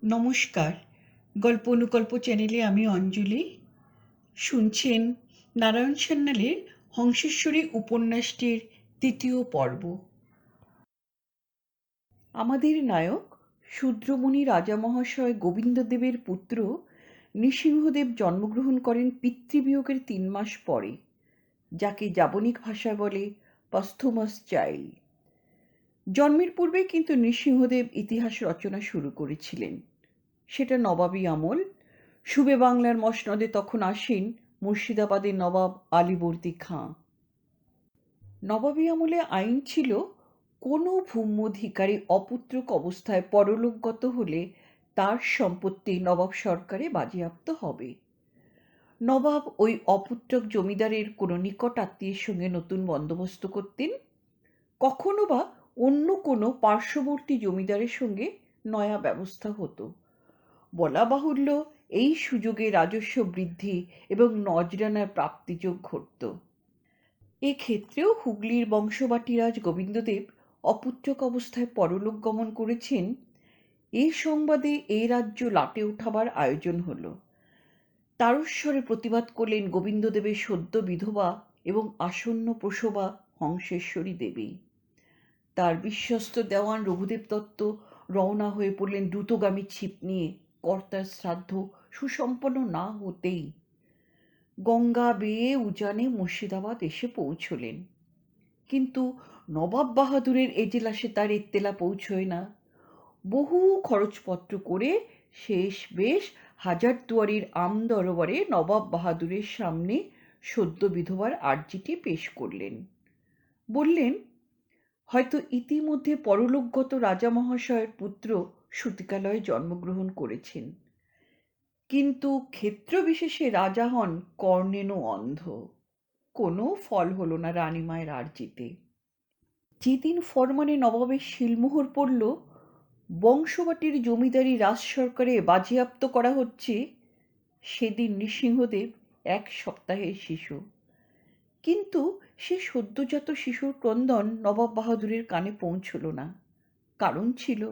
নমস্কার। গল্প অনুকল্প চ্যানেলে আমি অঞ্জলি। শুনছেন নারায়ণ সান্যালের হংসেশ্বরী উপন্যাসটির ৩য় পর্ব। আমাদের নায়ক শূদ্রমণি রাজা মহাশয় গোবিন্দদেবের পুত্র নৃসিংহদেব জন্মগ্রহণ করেন পিতৃবিয়োগের ৩ মাস পরে, যাকে জাবনিক ভাষায় বলে পস্থুমাস চাইল্ড। জন্মের পূর্বে কিন্তু নৃসিংহদেব ইতিহাস রচনা শুরু করেছিলেন। সেটা নবাবী আমল। সুবে বাংলার মসনদে তখন আসেন মুর্শিদাবাদের নবাব আলীবর্দী খাঁ। নবাবী আমলে আইন ছিল, কোনো ভূম্যধিকারী অপুত্রক অবস্থায় পরলোকগত হলে তার সম্পত্তি নবাব সরকারে বাজেয়াপ্ত হবে। নবাব ওই অপুত্রক জমিদারের কোনো নিকট আত্মীয়ের সঙ্গে নতুন বন্দোবস্ত করতেন, কখনো বা অন্য কোনো পার্শ্ববর্তী জমিদারের সঙ্গে নয়া ব্যবস্থা হতো। বলা বাহুল্য, এই সুযোগে রাজস্ব বৃদ্ধি এবং নজরানার প্রাপ্তিযোগ ঘটত। এক্ষেত্রেও হুগলির বংশবাটিরাজ গোবিন্দদেব অপুত্রক অবস্থায় পরলোক গমন করেছেন। এ সংবাদে এ রাজ্য লাটে ওঠাবার আয়োজন হল। তারস্বরে প্রতিবাদ করলেন গোবিন্দদেবের সদ্য বিধবা এবং আসন্ন প্রসবা হংসেশ্বরী দেবী। তার বিশ্বস্ত দেওয়ান রঘুদেব দত্ত রওনা হয়ে পড়লেন দ্রুতগামী ছিপ নিয়ে, কর্তার শ্রাদ্ধ সুসম্পন্ন না হতেই। গঙ্গা বেয়ে উজানে মুর্শিদাবাদ এসে পৌঁছলেন। কিন্তু নবাব বাহাদুরের এজেলাসে তার এত্তেলা পৌঁছয় না। বহু খরচপত্র করে শেষ বেশ হাজারদুয়ারির আমদরবারে নবাব বাহাদুরের সামনে সদ্য বিধবার আর্জিটি পেশ করলেন। বললেন, হয়তো ইতিমধ্যে পরলোকগত রাজা মহাশয়ের পুত্র সূতিকালয়ে জন্মগ্রহণ করেছেন, কিন্তু ক্ষেত্র বিশেষে রাজা হন কর্ণেনও অন্ধ। কোনো ফল হলো না রানীমায়ের আর্জিতে। যেদিন ফরমানে নবাবের শিলমোহর পড়ল, বংশবাটির জমিদারি রাজ সরকারে বাজেয়াপ্ত করা হচ্ছে, সেদিন নৃসিংহদেব 1 সপ্তাহের শিশু। কিন্তু সে সদ্যজাত শিশুর ক্রন্দন নবাব বাহাদুরের কানে পৌঁছল না। কারণ ছিল,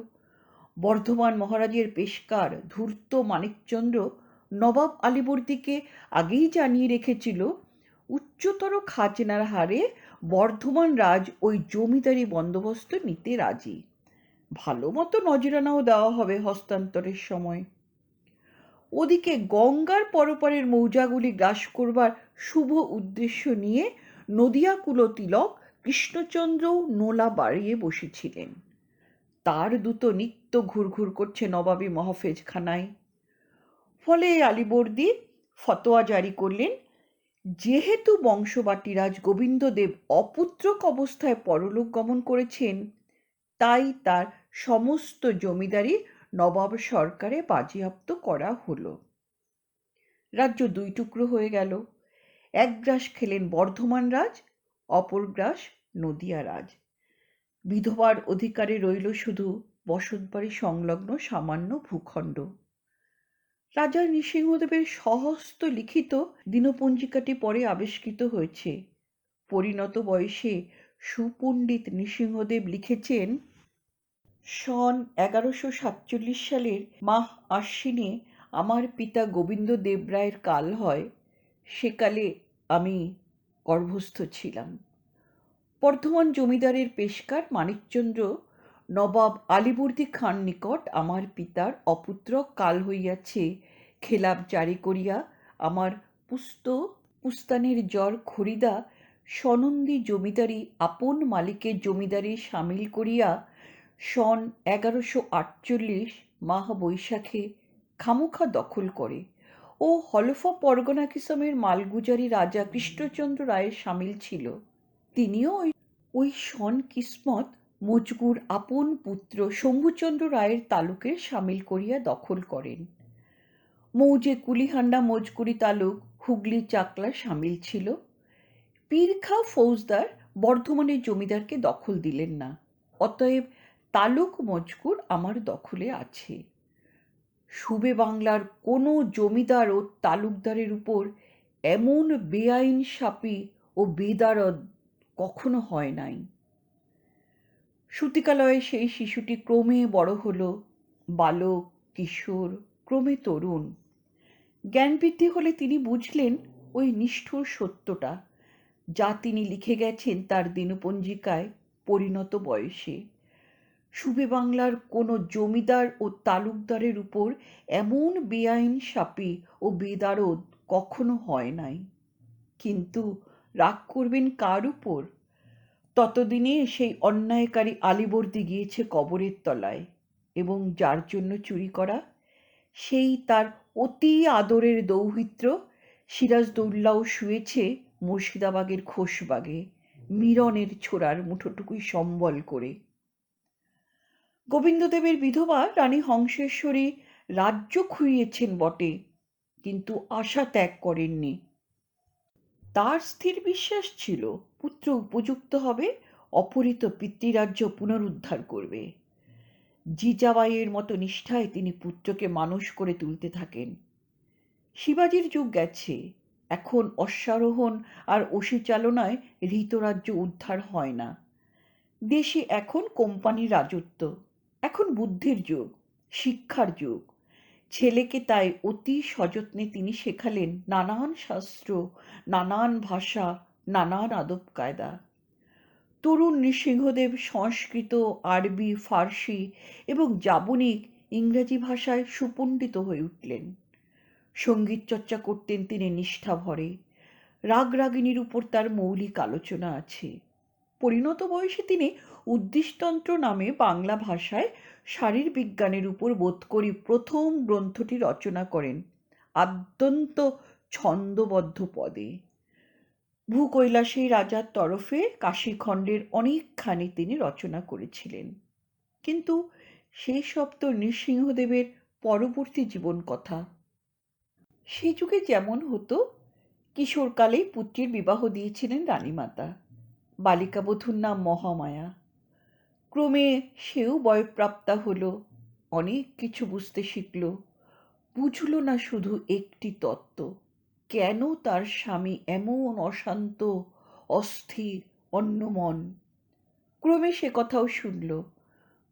বর্ধমান মহারাজের পেশকার ধূর্ত মানিকচন্দ্র নবাব আলীবর্দীকে আগেই জানিয়ে রেখেছিল, উচ্চতর খাজনার হারে বর্ধমান রাজ ওই জমিদারি বন্দোবস্ত নিতে রাজি। ভালো মতো নজরানাও দেওয়া হবে হস্তান্তরের সময়। ওদিকে গঙ্গার পরপারের মৌজাগুলি গ্রাস করবার শুভ উদ্দেশ্য নিয়ে নদিয়া কুলতিলক কৃষ্ণচন্দ্রও নোলা বাড়িয়ে বসেছিলেন। তার দূত নিত্য ঘুরঘুর করছে নবাবী মহাফেজখানায়। ফলে আলীবর্দী ফতোয়া জারি করলেন, যেহেতু বংশবাটিরাজ গোবিন্দদেব অপুত্রক অবস্থায় পরলোক গমন করেছেন, তাই তার সমস্ত জমিদারি নবাব সরকারে বাজেয়াপ্ত করা হলো। রাজ্য 2 টুকরো হয়ে গেল। এক গ্রাস খেলেন বর্ধমান রাজ, অপর গ্রাস নদিয়া রাজ। বিধবার অধিকারে রইল শুধু বসতবাড়ি সংলগ্ন সামান্য ভূখণ্ড। রাজা নৃসিংহদেবের স্বহস্ত লিখিত দিনপঞ্জিকাটি পরে আবিষ্কৃত হয়েছে। পরিণত বয়সে সুপণ্ডিত নৃসিংহদেব লিখেছেন, সন 1147 সালের মাহ আশ্বিনে আমার পিতা গোবিন্দ দেবরায়ের কাল হয়। সেকালে আমি গর্ভস্থ ছিলাম। বর্ধমান জমিদারের পেশকার মানিকচন্দ্র নবাব আলীবর্দী খাঁর নিকট আমার পিতার অপুত্রক কাল হইয়াছে খেলাপ জারি করিয়া আমার পুস্তানের জ্বর খরিদা সনন্দী জমিদারি আপন মালিকের জমিদারি সামিল করিয়া সন 1148 মাহ বৈশাখে খামোখা দখল করে ও হলফা পরগনা কিসমের মালগুজারি রাজা কৃষ্ণচন্দ্র রায়ের সামিল ছিল। তিনিও ওই সন কিসমত মজগুর আপন পুত্র শম্ভুচন্দ্র রায়ের তালুকের সামিল করিয়া দখল করেন। মৌজে কুলিহান্ডা মজগুরি তালুক হুগলি চাকলা সামিল ছিল। পীরখা ফৌজদার বর্ধমানের জমিদারকে দখল দিলেন না, অতএব তালুক মজগুর আমার দখলে আছে। সুবে বাংলার কোনো জমিদার ও তালুকদারের উপর এমন বেআইনসাফি ও বেদারদ কখনো হয় নাই। সূতিকালয়ে সেই শিশুটি ক্রমে বড় হল। বালক, কিশোর, ক্রমে তরুণ। জ্ঞানবৃদ্ধি হলে তিনি বুঝলেন ওই নিষ্ঠুর সত্যটা, যা তিনি লিখে গেছেন তার দিনপঞ্জিকায় পরিণত বয়সে। সুবে বাংলার কোনো জমিদার ও তালুকদারের উপর এমন বেআইনসাফি ও বেদারদ কখনো হয় নাই। কিন্তু রাগ করবেন কার উপর? ততদিনে সেই অন্যায়কারী আলীবর্দী গিয়েছে কবরের তলায়, এবং যার জন্য চুরি করা, সেই তার অতি আদরের দৌহিত্র সিরাজদৌল্লাও শুয়েছে মুর্শিদাবাদের খোশবাগে, মিরনের ছোড়ার মুঠোটুকুই সম্বল করে। গোবিন্দদেবের বিধবা রানী হংসেশ্বরী রাজ্য খুইয়েছেন বটে, কিন্তু আশা ত্যাগ করেননি। তার স্থির বিশ্বাস ছিল পুত্র উপযুক্ত হবে, অপহৃত পিতৃরাজ্য পুনরুদ্ধার করবে। জিজাবাইয়ের মতো নিষ্ঠায় তিনি পুত্রকে মানুষ করে তুলতে থাকেন। শিবাজির যুগ গেছে, এখন অশ্বারোহণ আর অসি চালনায় হৃতরাজ্য উদ্ধার হয় না। দেশে এখন কোম্পানির রাজত্ব, এখন বুদ্ধির যুগ, শিক্ষার যুগ। ছেলেকে তাই অতি সযত্নে তিনি শেখালেন নানান শাস্ত্র, নানান ভাষা, নানান আদব কায়দা। তরুণ নৃসিংহদেব সংস্কৃত, আরবি, ফার্সি এবং জাবনিক ইংরেজি ভাষায় সুপণ্ডিত হয়ে উঠলেন। সঙ্গীত চর্চা করতেন তিনি নিষ্ঠা ভরে। রাগরাগিনীর উপর তার মৌলিক আলোচনা আছে। পরিণত বয়সে তিনি উদ্দেশতন্ত্র নামে বাংলা ভাষায় শারীরবিজ্ঞানের উপর বোধ করি প্রথম গ্রন্থটি রচনা করেন, আদ্যন্ত ছন্দবদ্ধ পদে। ভূকৈলাসী রাজার তরফে কাশীখণ্ডের অনেকখানি তিনি রচনা করেছিলেন। কিন্তু সেই সব তো নৃসিংহদেবের পরবর্তী জীবন কথা। সে যুগে যেমন হতো, কিশোরকালেই পুত্রের বিবাহ দিয়েছিলেন রানীমাতা। বালিকাবধূর নাম মহামায়া। ক্রমে সেও বয়ঃপ্রাপ্তা হলো, অনেক কিছু বুঝতে শিখল। বুঝল না শুধু একটি তত্ত্ব, কেন তার স্বামী এমন অশান্ত, অস্থির, অন্যমন। ক্রমে সে কথাও শুনল।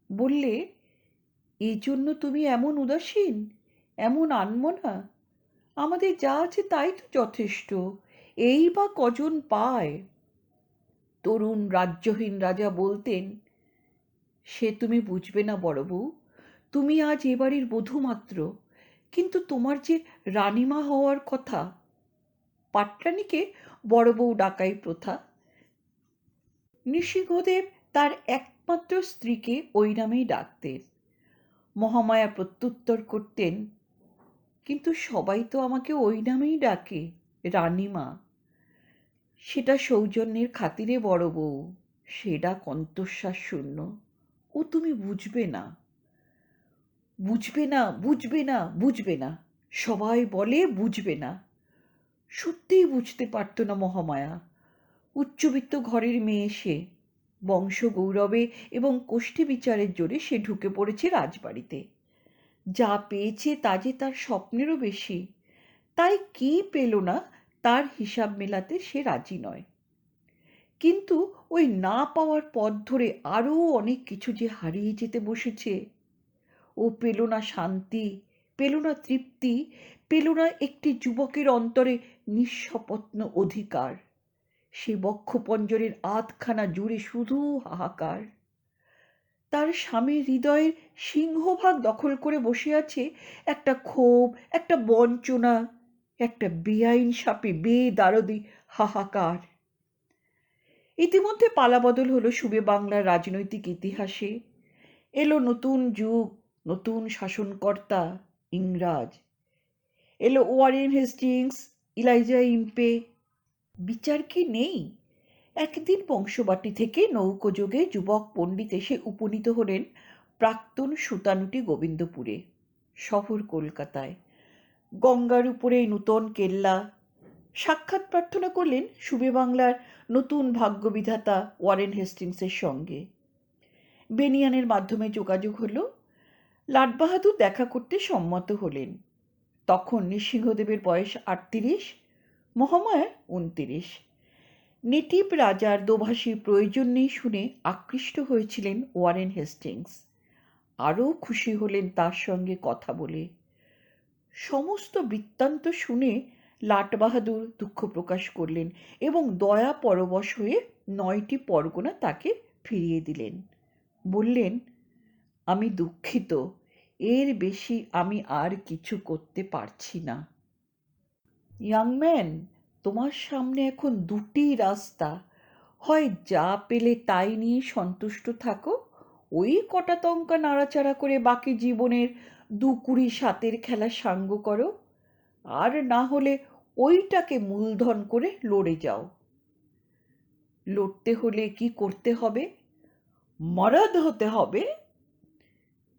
বললে, এই জন্য তুমি এমন উদাসীন, এমন আনমনা? আমাদের যা আছে তাই তো যথেষ্ট, এই বা কজন পায়? তরুণ রাজ্যহীন রাজা বলতেন, সে তুমি বুঝবে না বড় বউ, তুমি আজ এ বাড়ির বধূ মাত্র, কিন্তু তোমার যে রানীমা হওয়ার কথা। পাটরানীকে বড় বউ ডাকাই প্রথা। নৃসিংহদেব তার একমাত্র স্ত্রীকে ওই নামেই ডাকতেন। মহামায়া প্রত্যুত্তর করতেন, কিন্তু সবাই তো আমাকে ওই নামেই ডাকে, রানীমা। সেটা সৌজন্যের খাতিরে বড় বউ, সে ডাক অন্তঃশ্বাস শূন্য। ও তুমি বুঝবে না, বুঝবে না, বুঝবে না, বুঝবে না, সবাই বলে বুঝবে না। সত্যিই বুঝতে পারত না মহামায়া। উচ্চবিত্ত ঘরের মেয়ে সে। বংশ গৌরবে এবং কোষ্ঠী বিচারের জোরে সে ঢুকে পড়েছে রাজবাড়িতে। যা পেয়েছে তা যে তার স্বপ্নেরও বেশি। তাই কি পেল না তার হিসাব মেলাতে সে রাজি নয়। কিন্তু ওই না পাওয়ার পথ ধরে আরও অনেক কিছু যে হারিয়ে যেতে বসেছে। ও পেল না শান্তি, পেল না তৃপ্তি, পেল না একটি যুবকের অন্তরে নিঃস্বপ্ন অধিকার। সে বক্ষপঞ্জরের আধখানা জুড়ে শুধু হাহাকার। তার স্বামীর হৃদয়ের সিংহভাগ দখল করে বসে আছে একটা ক্ষোভ, একটা বঞ্চনা, একটা বেআইনসাফি বেদারদি হাহাকার। ইতিমধ্যে পালাবদল হলো সুবে বাংলার রাজনৈতিক ইতিহাসে। এলো নতুন যুগ, নতুন শাসনকর্তা, ইংরাজ। এলো ওয়ারেন হেস্টিংস, ইলাইজা ইম্পে। বিচার কি নেই? একদিন বংশবাটি থেকে নৌকোযোগে যুবক পণ্ডিত এসে উপনীত হলেন প্রাক্তন সুতানুটি গোবিন্দপুরে, শহর কলকাতায়। গঙ্গার উপরে নূতন কেল্লা। সাক্ষাৎ প্রার্থনা করলেন সুবে বাংলার নতুন ভাগ্যবিধাতা ওয়ারেন হেস্টিংসের সঙ্গে। বেনিয়ানের মাধ্যমে যোগাযোগ হলো। লাটবাহাদুর দেখা করতে সম্মত হলেন। তখন নৃসিংহদেবের বয়স 38, মহামায়ার 29। নেটিভ রাজার দোভাষীর প্রয়োজন নেই শুনে আকৃষ্ট হয়েছিলেন ওয়ারেন হেস্টিংস। আরও খুশি হলেন তার সঙ্গে কথা বলে। সমস্ত বৃত্তান্ত শুনে লাট বাহাদুর দুঃখ প্রকাশ করলেন এবং দয়া পরবশ হয়ে 9টি পরগনা তাকে ফিরিয়ে দিলেন। বললেন, আমি দুঃখিত, এর বেশি আমি আর কিছু করতে পারছি না। ইয়াং ম্যান, তোমার সামনে এখন দুটি রাস্তা, হয় যা পেলে তাই নিয়ে সন্তুষ্ট থাকো, ওই কটা টঙ্কা নাড়াচাড়া করে বাকি জীবনের 2-20 খেলা সাঙ্গ করো, আর না হলে ওইটাকে মূলধন করে লড়ে যাও। লড়তে হলে কি করতে হবে? মরদ হতে হবে।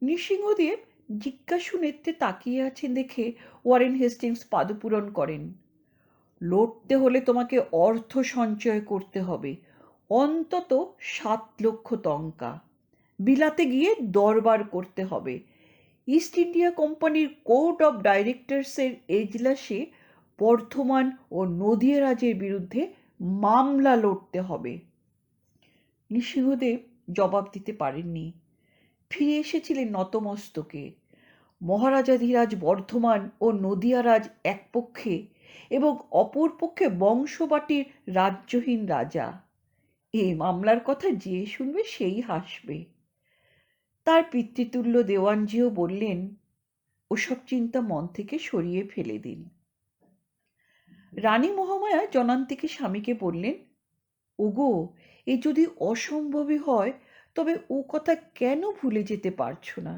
নৃসিংহদেব জিজ্ঞাসু নেত্রে তাকিয়ে আছেন দেখে ওয়ারেন হেস্টিংস পাদপূরণ করেন। লড়তে হলে তোমাকে অর্থ সঞ্চয় করতে হবে, অন্তত 7 লক্ষ টঙ্কা। বিলাতে গিয়ে দরবার করতে হবে। ইস্ট ইন্ডিয়া কোম্পানির কোর্ট অফ ডাইরেক্টরসের এজলাসে বর্ধমান ও নদিয়া রাজের বিরুদ্ধে মামলা লড়তে হবে। নৃসিংহদেব জবাব দিতে পারেননি। ফিরে এসেছিলেন নতমস্তকে। মহারাজাধিরাজ বর্ধমান ও নদিয়ারাজ এক পক্ষে এবং অপর পক্ষে বংশবাটির রাজ্যহীন রাজা। এই মামলার কথা যে শুনবে সেই হাসবে। তার পিতৃতুল্য দেওয়ানজিও বললেন, ওসব চিন্তা মন থেকে সরিয়ে ফেলে দিন। রানী মহামায়া জনান্তিকে স্বামীকে বললেন, ওগো, এ যদি অসম্ভবই হয় তবে ও কথা কেন ভুলে যেতে পারছো না?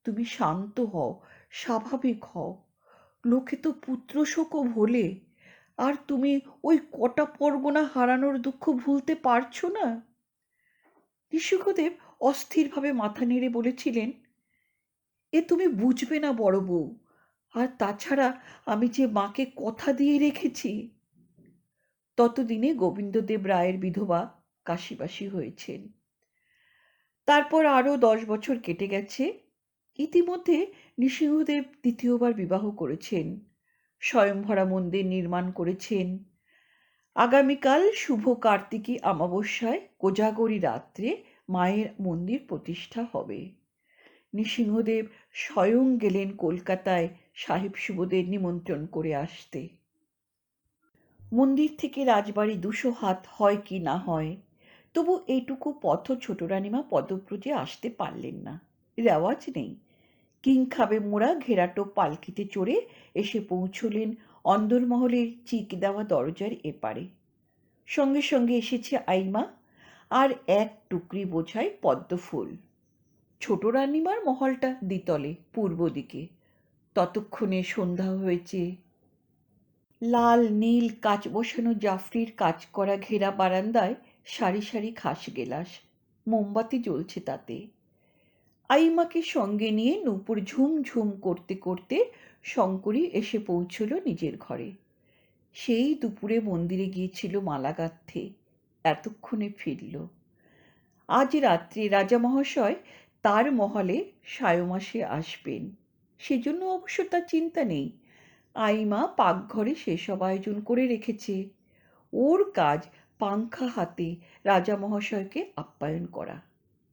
তুমি শান্ত হও, স্বাভাবিক হও। লোকে তো পুত্রশোকও ভোলে, আর তুমি ওই কটা পরগনা হারানোর দুঃখ ভুলতে পারছো না? নৃসিংহদেব অস্থিরভাবে মাথা নেড়ে বলেছিলেন, এ তুমি বুঝবে না বড় বউ, আর তাছাড়া আমি যে মাকে কথা দিয়ে রেখেছি। ততদিনে গোবিন্দদেব রায়ের বিধবা কাশীবাসী হয়েছেন। তারপর আরও 10 বছর কেটে গেছে। ইতিমধ্যে নৃসিংহদেব দ্বিতীয়বার বিবাহ করেছেন, স্বয়ংভরা মন্দির নির্মাণ করেছেন। আগামীকাল শুভ কার্তিকী অমাবস্যায় কোজাগরী রাত্রে মায়ের মন্দির প্রতিষ্ঠা হবে। নৃসিংহদেব স্বয়ং গেলেন কলকাতায় সাহেব শুভদের নিমন্ত্রণ করে আসতে। মন্দির থেকে রাজবাড়ি 200 হাত হয় কি না হয়, তবু এইটুকু পথ ছোট রানীমা পদব্রজে আসতে পারলেন না। রেওয়াজ নেই। কিংখাবে মোড়া ঘেরাটো পালকিতে চড়ে এসে পৌঁছলেন অন্দরমহলের চিক দেওয়া দরজার এপারে। সঙ্গে সঙ্গে এসেছে আইমা আর এক টুকরি বোঝাই পদ্মফুল। ছোট রানীমার মহলটা দ্বিতলে পূর্ব দিকে। ততক্ষণে সন্ধ্যা হয়েছে। লাল নীল কাচ বসানো জাফরির কাজ করা ঘেরা বারান্দায় সারি সারি খাস গেলাস, মোমবাতি জ্বলছে তাতে। আইমাকে সঙ্গে নিয়ে নূপুর ঝুমঝুম করতে করতে শঙ্করী এসে পৌঁছল নিজের ঘরে। সেই দুপুরে মন্দিরে গিয়েছিল মালা গাঁথতে, এতক্ষণে ফিরল। আজ রাত্রে রাজা মহাশয় তার মহলে সায়মাসে আসবেন, সেজন্য অবশ্য তার চিন্তা নেই। আইমা পাকঘরে সেসব আয়োজন করে রেখেছে। ওর কাজ পাংখা হাতে রাজা মহাশয়কে আপ্যায়ন করা।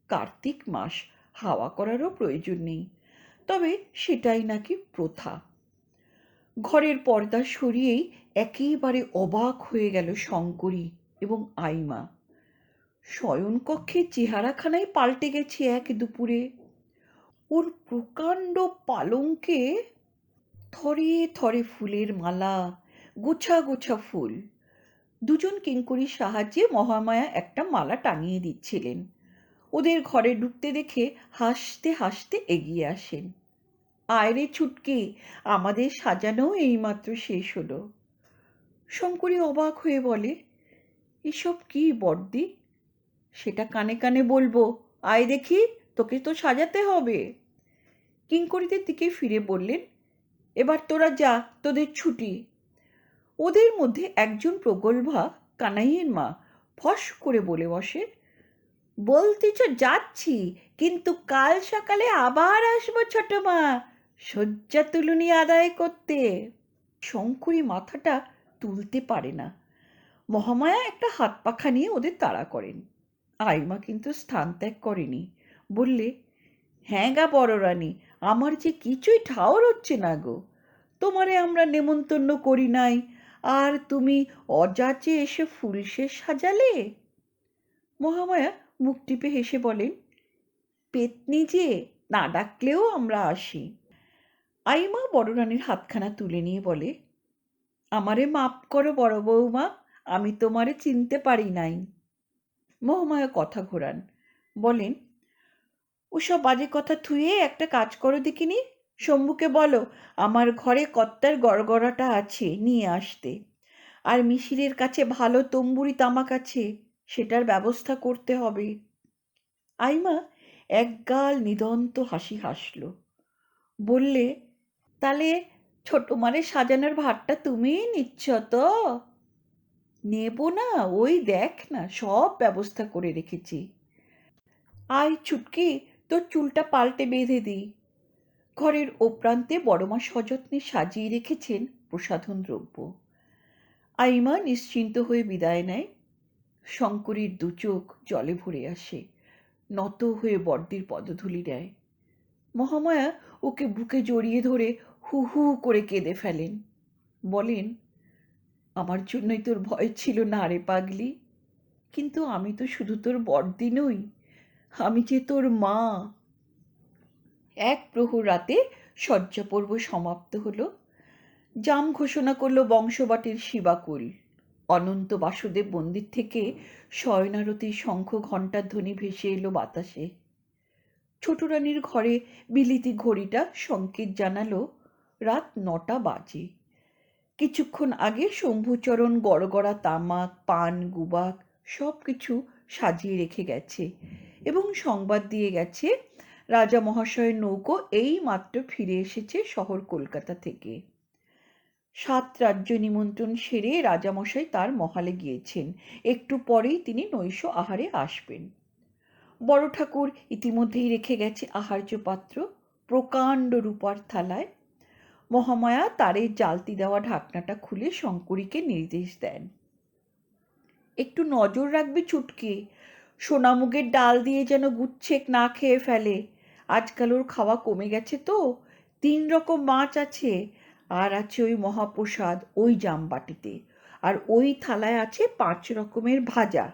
কার্তিক মাস, হাওয়া করারও প্রয়োজন নেই, তবে সেটাই নাকি প্রথা। ঘরের পর্দা সরিয়েই একেবারে অবাক হয়ে গেল শঙ্করী এবং আইমা। শয়নকক্ষের চেহারাখানাই পাল্টে গেছে এক দুপুরে। ওর প্রকাণ্ড পালঙ্কে থরে থরে ফুলের মালা, গোছা গোছা ফুল। দুজন কিঙ্করীর সাহায্যে মহামায়া একটা মালা টাঙিয়ে দিচ্ছিলেন। ওদের ঘরে ঢুকতে দেখে হাসতে হাসতে এগিয়ে আসেন। আয় রে ছুটকি, আমাদের সাজানো এইমাত্র শেষ হলো। শঙ্করী অবাক হয়ে বলে, এসব কি বড়দি? সেটা কানে কানে বলবো, আয় দেখি, তোকে তো সাজাতে হবে। কিঙ্করীদের দিকে ফিরে বললেন, এবার তোরা যা, তোদের ছুটি। ওদের মধ্যে একজন প্রগল্ভা কানাইয়ের মা ফস করে বলে বসে, বলতেছ যাচ্ছি, কিন্তু কাল সকালে আবার আসবো ছোট মা, শয্যা তুলুনি আদায় করতে। শঙ্করী মাথাটা তুলতে পারে না। মহামায়া একটা হাত পাখা নিয়ে ওদের তাড়া করেন। আইমা কিন্তু স্থান ত্যাগ করেনি, বললে, হ্যাঁ গা বড় রানী, আমার যে কিছুই ঠাওর হচ্ছে না গো। তোমারে আমরা নেমন্তন্ন করি নাই, আর তুমি অযাচে এসে ফুলশেষ সাজালে। মহামায়া মুখ টিপে হেসে বলেন, পেতনি যে, না ডাকলেও আমরা আসি। আইমা বড় রানীর হাতখানা তুলে নিয়ে বলে, আমারে মাপ করো বড় বৌমা, আমি তোমারে চিনতে পারি নাই। মহামায়া কথা ঘোরান, বলেন, ওসব বাজে কথা থুয়ে একটা কাজ করো দেখিনি। শম্ভুকে বলো আমার ঘরে কর্তার গড়গড়াটা আছে, নিয়ে আসতে। আর মিশিরের কাছে ভালো তম্বুরি তামাক আছে, সেটার ব্যবস্থা করতে হবে। আইমা একগাল নিদন্ত হাসি হাসল, বললে, তাহলে ছোট মারে সাজানোর ভারটা তুমিই নিচ্ছ তো? নেব না, ওই দেখ না, সব ব্যবস্থা করে রেখেছি। আয় ছুটকি, তোর চুলটা পাল্টে বেঁধে দিই। ঘরের ও প্রান্তে বড়মা সযত্নে সাজিয়ে রেখেছেন প্রসাধন দ্রব্য। আইমা নিশ্চিন্ত হয়ে বিদায় নেয়। শঙ্করীর দু চোখ জলে ভরে আসে, নত হয়ে বড়দির পদধূলি দেয়। মহামায়া ওকে বুকে জড়িয়ে ধরে হু হু করে কেঁদে ফেলেন, বলেন, আমার জন্যই তোর ভয় ছিল না রে পাগলি, কিন্তু আমি তো শুধু তোর বড়দি নই, আমি যে তোর মা। এক প্রহর রাতে শয্যাপর্ব সমাপ্ত হলো। জাম ঘোষণা করলো বংশবাটির শিবাকুল। অনন্ত বাসুদেব মন্দির থেকে শয়নারতির শঙ্খ ঘণ্টার ধ্বনি ভেসে এলো বাতাসে। ছোট রানীর ঘরে বিলিতি ঘড়িটা সংকেত জানালো রাত 9টা বাজে। কিছুক্ষণ আগে শম্ভুচরণ গড়গড়া তামাক, পান, গুবাক সব কিছু সাজিয়ে রেখে গেছে এবং সংবাদ দিয়ে গেছে রাজা মহাশয়ের নৌকো এই মাত্র ফিরে এসেছে শহর কলকাতা থেকে। 7 রাজ্য নিমন্ত্রণ সেরে রাজামশাই তার মহালে গিয়েছেন, একটু পরেই তিনি নৈশ আহারে আসবেন। বড় ঠাকুর ইতিমধ্যেই রেখে গেছে আহার্য পাত্র প্রকাণ্ড রূপার থালায়। মহামায়া তারে জালতি দেওয়া ঢাকনাটা খুলে শঙ্করীকে নির্দেশ দেন, একটু নজর রাখবি ছুটকি, সোনামুগের ডাল দিয়ে যেন গুচ্ছেক না খেয়ে ফেলে। আজকাল ওর খাওয়া কমে গেছে তো। 3 রকম মাছ আছে, আর আছে ওই মহাপ্রসাদ ওই জামবাটিতে, আর ওই থালায় আছে 5 রকমের ভাজা।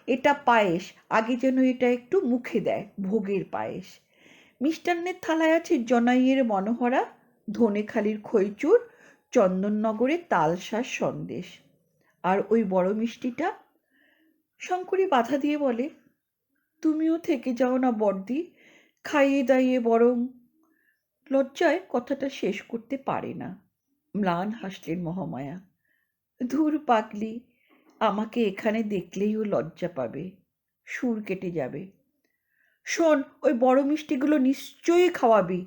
এটা পায়েস, আগে যেন এটা একটু মুখে দেয়, ভোগের পায়েস। মিষ্টান্নের থালায় আছে জনাইয়ের মনোহরা, ধনেখালির খইচুর, চন্দননগরের তালশাঁস সন্দেশ। আর ওই বড় মিষ্টিটা। শঙ্করী বাধা দিয়ে বলে, তুমিও থেকে যাও না বড়দি, খাইয়ে দাইয়ে বরং। লজ্জায় কথাটা শেষ করতে পারে না। ম্লান হাসলেন মহামায়া, ধুর পাগলি, আমাকে এখানে দেখলেই ও লজ্জা পাবে, সুর কেটে যাবে। শোন, ওই বড় মিষ্টিগুলো নিশ্চয়ই খাওয়াবি,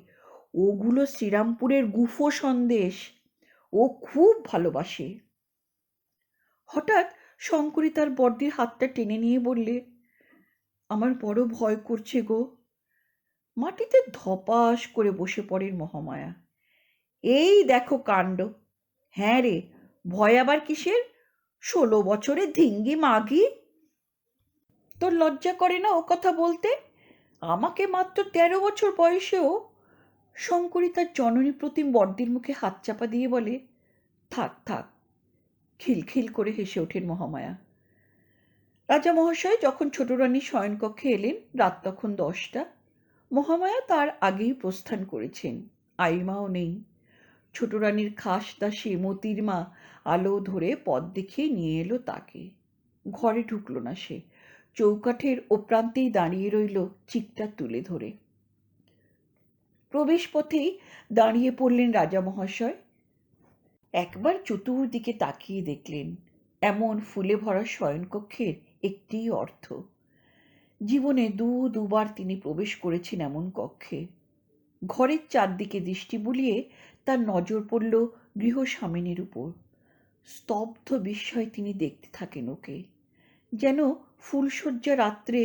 ওগুলো শ্রীরামপুরের গুফো সন্দেশ, ও খুব ভালোবাসে। হঠাৎ শঙ্করী তার বড়দির হাতটা টেনে নিয়ে বললে, আমার বড় ভয় করছে গো। মাটিতে ধপাস করে বসে পড়েন মহামায়া, এই দেখো কাণ্ড। হ্যাঁ রে, ভয় আবার কিসের, 16 বছরে ধিঙ্গি মাগি। তোর লজ্জা করে না ও কথা বলতে? আমাকে মাত্র 13 বছর বয়সেও। শঙ্করী তার জননী প্রতিম বড়দির মুখে হাত চাপা দিয়ে বলে, থাক থাক। খিলখিল করে হেসে ওঠেন মহামায়া। রাজা মহাশয় যখন ছোট রানী শয়নকক্ষে এলেন, রাত তখন 10টা। মহামায়া তার আগেই প্রস্থান করেছেন, আইমাও নেই। ছোট রানীর খাস দাসী মতির মা আলো ধরে পথ দেখিয়ে নিয়ে এলো তাকে। ঘরে ঢুকল না সে, চৌকাঠের ও প্রান্তেই দাঁড়িয়ে রইল চিকটা তুলে ধরে। প্রবেশ পথেই দাঁড়িয়ে পড়লেন রাজা মহাশয়। একবার চতুর্দিকে তাকিয়ে দেখলেন, এমন ফুলে ভরা শয়নকক্ষের একটিই অর্থ। জীবনে দুবার তিনি প্রবেশ করেছেন এমন কক্ষে। ঘরের চারদিকে দৃষ্টি বুলিয়ে তার নজর পড়ল গৃহস্বামিনীর উপর। স্তব্ধ বিস্ময়ে তিনি দেখতে থাকেন ওকে, যেন ফুলশয্যা রাত্রে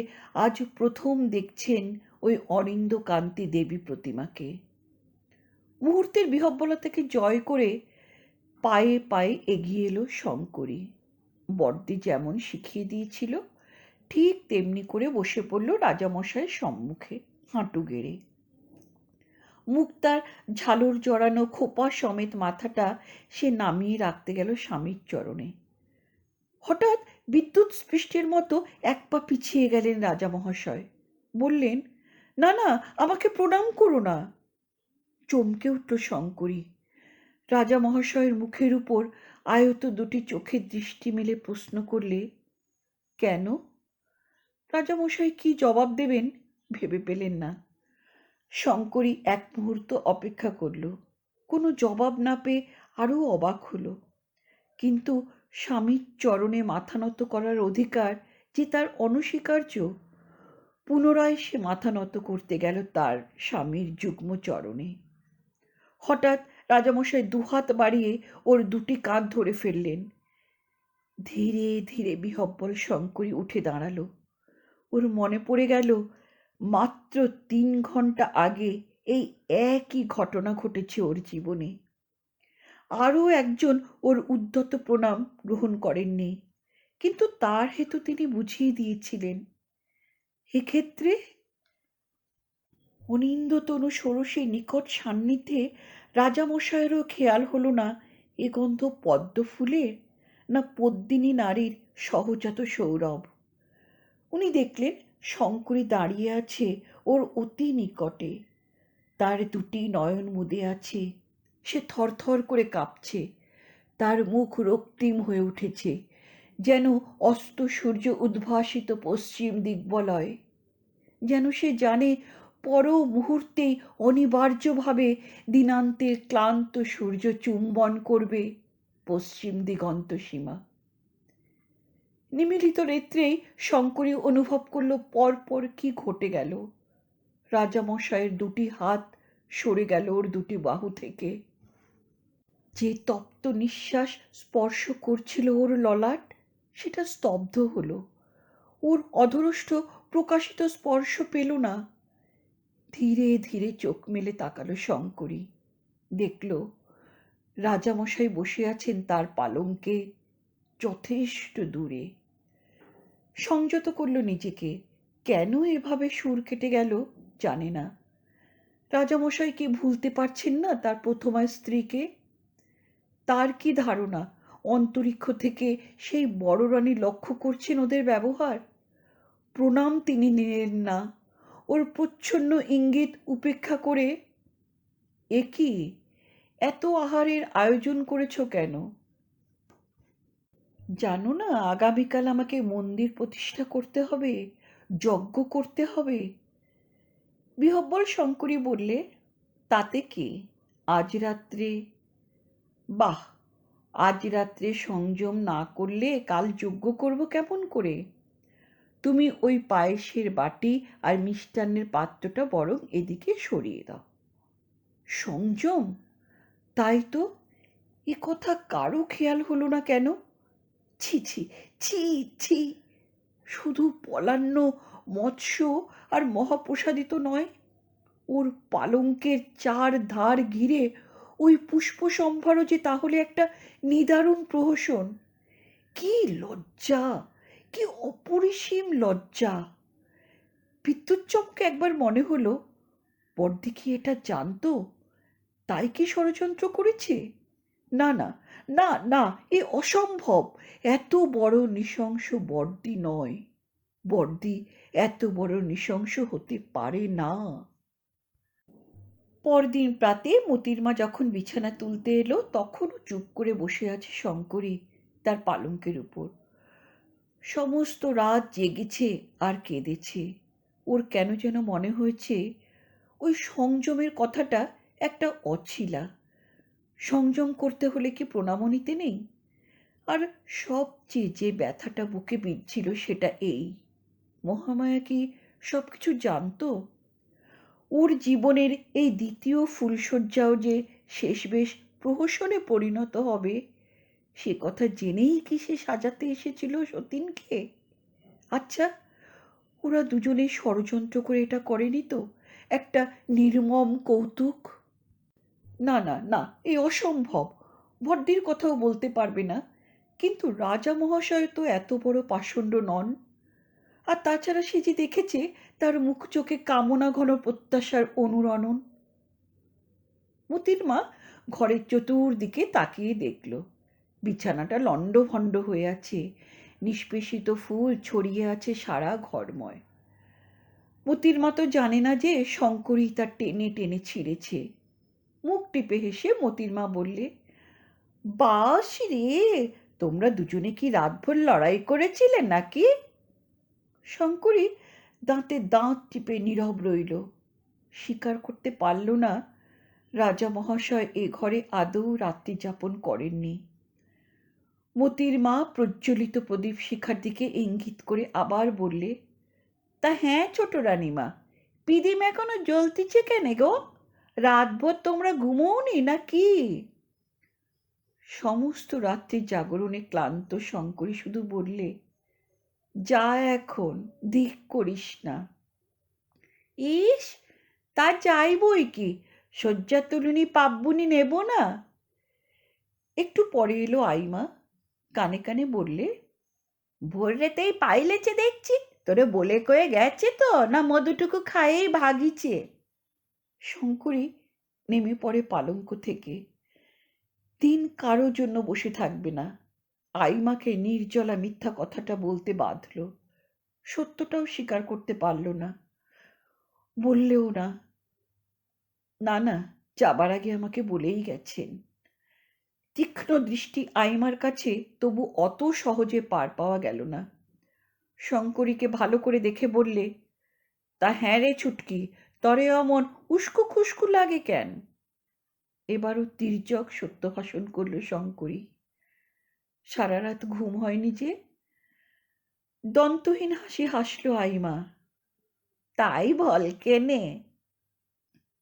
আজ প্রথম দেখছেন ওই অনিন্দ কান্তি দেবী প্রতিমাকে। মুহূর্তের বিহ্বলতা থেকে জয় করে পায়ে পায়ে এগিয়ে এলো শঙ্করী। বড়দি যেমন শিখিয়ে দিয়েছিল ঠিক তেমনি করে বসে পড়ল রাজামশাইয়ের সম্মুখে হাঁটু গেড়ে। মুখ তার ঝালর জড়ানো খোপা সমেত মাথাটা সে নামিয়ে রাখতে গেল স্বামীর চরণে। হঠাৎ বিদ্যুৎ স্পৃষ্টের মতো এক পা পিছিয়ে গেলেন রাজা মহাশয়। বললেন, না না, আমাকে প্রণাম করো না। চমকে উঠল শঙ্করী। রাজা মহাশয়ের মুখের উপর আয়ত দুটি চোখের দৃষ্টি মেলে প্রশ্ন করলে, কেন? রাজামশাই কি জবাব দেবেন ভেবে পেলেন না। শঙ্করী এক মুহূর্ত অপেক্ষা করল। কোনো জবাব না পেয়ে আরও অবাক হলো। কিন্তু স্বামীর চরণে মাথা নত করার অধিকার যে তার অনস্বীকার্য। পুনরায় সে মাথা নত করতে গেল তার স্বামীর যুগ্ম চরণে। হঠাৎ রাজামশাই দুহাত বাড়িয়ে ওর দুটি কাঁধ ধরে ফেললেন। ধীরে ধীরে বিহ্বল শঙ্করী উঠে দাঁড়ালো। ওর মনে পড়ে গেল মাত্র 3 ঘন্টা আগে এই একই ঘটনা ঘটেছে ওর জীবনে। আরও একজন ওর উদ্ধত প্রণাম গ্রহণ করেননি, কিন্তু তার হেতু তিনি বুঝিয়ে দিয়েছিলেন। এক্ষেত্রে অনিন্দতনু ষোড়শী নিকট সান্নিধ্যে রাজামশায়েরও খেয়াল হলো না এ গন্ধ পদ্ম ফুলের না পদ্মিনী নারীর সহজাত সৌরভ। উনি দেখলেন শঙ্করী দাঁড়িয়ে আছে ওর অতি নিকটে। তার দুটি নয়ন মুদে আছে। সে থরথর করে কাঁপছে। তার মুখ রক্তিম হয়ে উঠেছে, যেন অস্ত সূর্য উদ্ভাসিত পশ্চিম দিগ্বলয়। যেন সে জানে পর মুহূর্তেই অনিবার্যভাবে দিনান্তের ক্লান্ত সূর্য চুম্বন করবে পশ্চিম দিগন্ত সীমা। নিমিলিত নেত্রেই শঙ্করী অনুভব করল পরপর কি ঘটে গেল। রাজামশাইয়ের দুটি হাত সরে গেল ওর দুটি বাহু থেকে। যে তপ্ত নিঃশ্বাস স্পর্শ করছিল ওর ললাট, সেটা স্তব্ধ হলো। ওর অধরষ্ঠ প্রকাশিত স্পর্শ পেল না। ধীরে ধীরে চোখ মেলে তাকালো শঙ্করী। দেখল রাজামশাই বসে আছেন তার পালঙ্কে যথেষ্ট দূরে। সংযত করল নিজেকে। কেন এভাবে সুর কেটে গেল জানে না। রাজামশাই কি ভুলতে পারছেন না তার প্রথমা স্ত্রীকে? তার কি ধারণা অন্তরিক্ষ থেকে সেই বড় রানী লক্ষ্য করছেন ওদের ব্যবহার? প্রণাম তিনি নিলেন না। ওর প্রচ্ছন্ন ইঙ্গিত উপেক্ষা করে, এ কি, এত আহারের আয়োজন করেছ কেন? জানো না আগামীকাল আমাকে মন্দির প্রতিষ্ঠা করতে হবে, যজ্ঞ করতে হবে। বিহ্বল শঙ্করী বললে, তাতে কি, আজ রাত্রে? বাহ, আজ রাত্রে সংযম না করলে কাল যজ্ঞ করব কেমন করে? তুমি ওই পায়েসের বাটি আর মিষ্টান্নের পাত্রটা বরং এদিকে সরিয়ে দাও। সংযম? তাই তো, এ কথা কারো খেয়াল হলো না কেন? ছি ছি ছি ছি! শুধু পলান্ন মৎস্য আর মহাপ্রসাদিত নয়, ওর পালঙ্কের 4 ধার ঘিরে ওই পুষ্প সম্ভারও যে তাহলে একটা নিদারুণ প্রহসন। কি লজ্জা, কি অপরিসীম লজ্জা! বিদ্যুৎ চমকে একবার মনে হলো বড়দি কি এটা জানতো, তাই কি ষড়যন্ত্র করেছে? না না না না, এ অসম্ভব। এত বড় নৃশংস বড়দি নয়। বড়দি এত বড় নৃশংস হতে পারে না। পরদিন প্রাতে মোতির মা যখন বিছানা তুলতে এলো তখনও চুপ করে বসে আছে শঙ্করী তার পালঙ্কের উপর। সমস্ত রাত জেগেছে আর কেঁদেছে। ওর কেন যেন মনে হয়েছে ওই সংযমের কথাটা একটা অছিলা। সংযম করতে হলে কি প্রণামও নিতে নেই? আর সবচেয়ে যে ব্যথাটা বুকে বিঁধছিল সেটা এই, মহামায়া কি সব কিছু জানতো? ওর জীবনের এই দ্বিতীয় ফুলশয্যাও যে শেষবেশ প্রহসনে পরিণত হবে, সে কথা জেনেই কি সে সাজাতে এসেছিল সতীনকে? আচ্ছা, ওরা দুজনে ষড়যন্ত্র করে এটা করেনি তো? একটা নির্মম কৌতুক? না না না, এ অসম্ভব। বড়দির কথাও বলতে পারবে না। কিন্তু রাজা মহাশয় তো এত বড় পাষণ্ড নন। আর তাছাড়া সে যে দেখেছে তার মুখ চোখে কামনা ঘন প্রত্যাশার অনুরণন। মতির মা ঘরের চতুর্দিকে তাকিয়ে দেখল বিছানাটা লণ্ডভণ্ড হয়ে আছে, নিষ্পেষিত ফুল ছড়িয়ে আছে সারা ঘরময়। মতির মা তো জানে না যে শঙ্করী তার টেনে টেনে ছিঁড়েছে। মুখ টিপে হেসে মতির মা বললে, বাস রে, তোমরা দুজনে কি রাতভর লড়াই করেছিলে নাকি? শঙ্করী দাঁতে দাঁত টিপে নীরব রইল। স্বীকার করতে পারল না রাজা মহাশয় এ ঘরে আদৌ রাত্রি যাপন করেননি। মতির মা প্রজ্বলিত প্রদীপ শিখার দিকে ইঙ্গিত করে আবার বললে, তা হ্যাঁ ছোট রানীমা, পিদিম এখনো জ্বলতিছে কেন গো? রাতভর তোমরা ঘুমোওনি নাকি? সমস্ত রাত্রি জাগরণে ক্লান্ত শঙ্করী শুধু বললে, যা এখন, দিক করিস না। ইস, তা চাইবই কি, শয্যা তুলুনি পাব্বুনি নেব না? একটু পরে এলো আইমা, কানে কানে বললে, ভোর রাতেই পাইলেছে দেখছি, তোরে বলে কয়ে গেছে তো, না মধুটুকু খাইয়েই ভাগিছে? শঙ্করী নেমে পড়ে পালঙ্ক থেকে। দিন কারো জন্য বসে থাকবে না। আইমাকে নির্জলা মিথ্যা কথাটা বলতে বাধল। সত্যটাও স্বীকার করতে পারল না, বললেও না। না না, যাবার আগে আমাকে বলেই গেছেন। তীক্ষ্ণ দৃষ্টি আইমার কাছে তবু অত সহজে পার পাওয়া গেল না। শঙ্করীকে ভালো করে দেখে বললে, তা হ্যাঁ রে ছুটকি, তরে অমন উস্কু খুস্কু লাগে কেন? এবারও তির্যক সত্য ভাষণ করল শঙ্করী। সারা রাত ঘুম হয়নি যে? দন্তহীন হাসি হাসল আইমা। তাই বল কেনে?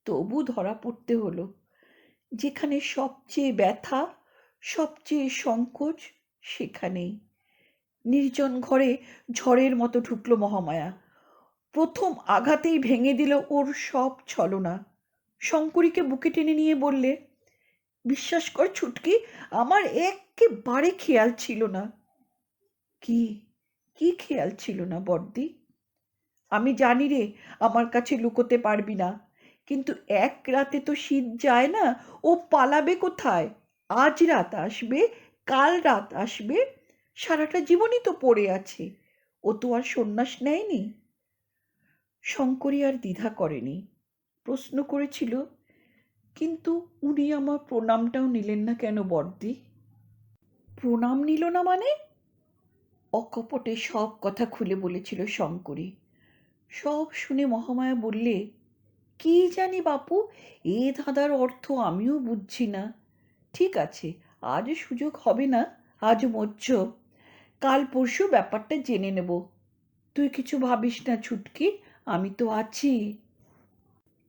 তবু ধরা পড়তে হলো। যেখানে সবচেয়ে ব্যথা, সবচেয়ে সংকোচ, সেখানেই। নির্জন ঘরে ঝড়ের মতো ঢুকলো মহামায়া। প্রথম আঘাতেই ভেঙে দিল ওর সব ছলনা। শঙ্করীকে বুকে টেনে নিয়ে বললে, বিশ্বাস কর ছুটকি, আমার একেবারে খেয়াল ছিল না। কি কি খেয়াল ছিল না বড়দি? আমি জানি রে, আমার কাছে লুকোতে পারবি না, কিন্তু এক রাতে তো শীত যায় না। ও পালাবে কোথায়? আজ রাত আসবে, কাল রাত আসবে, সারাটা জীবনই তো পড়ে আছে। ও তো আর সন্ন্যাস নেয়নি। শঙ্করী আর দ্বিধা করেনি, প্রশ্ন করেছিল, কিন্তু উনি আমার প্রণামটাও নিলেন না কেন বড়দি? প্রণাম নিল না মানে? অকপটে সব কথা খুলে বলেছিল শঙ্করী। সব শুনে মহামায়া বললে, কি জানি বাপু, এ ধাঁধার অর্থ আমিও বুঝছি না। ঠিক আছে, আজ সুযোগ হবে না, আজ মরছ, কাল পরশু ব্যাপারটা জেনে নেব। তুই কিছু ভাবিস না ছুটকি, আমি তো আছি।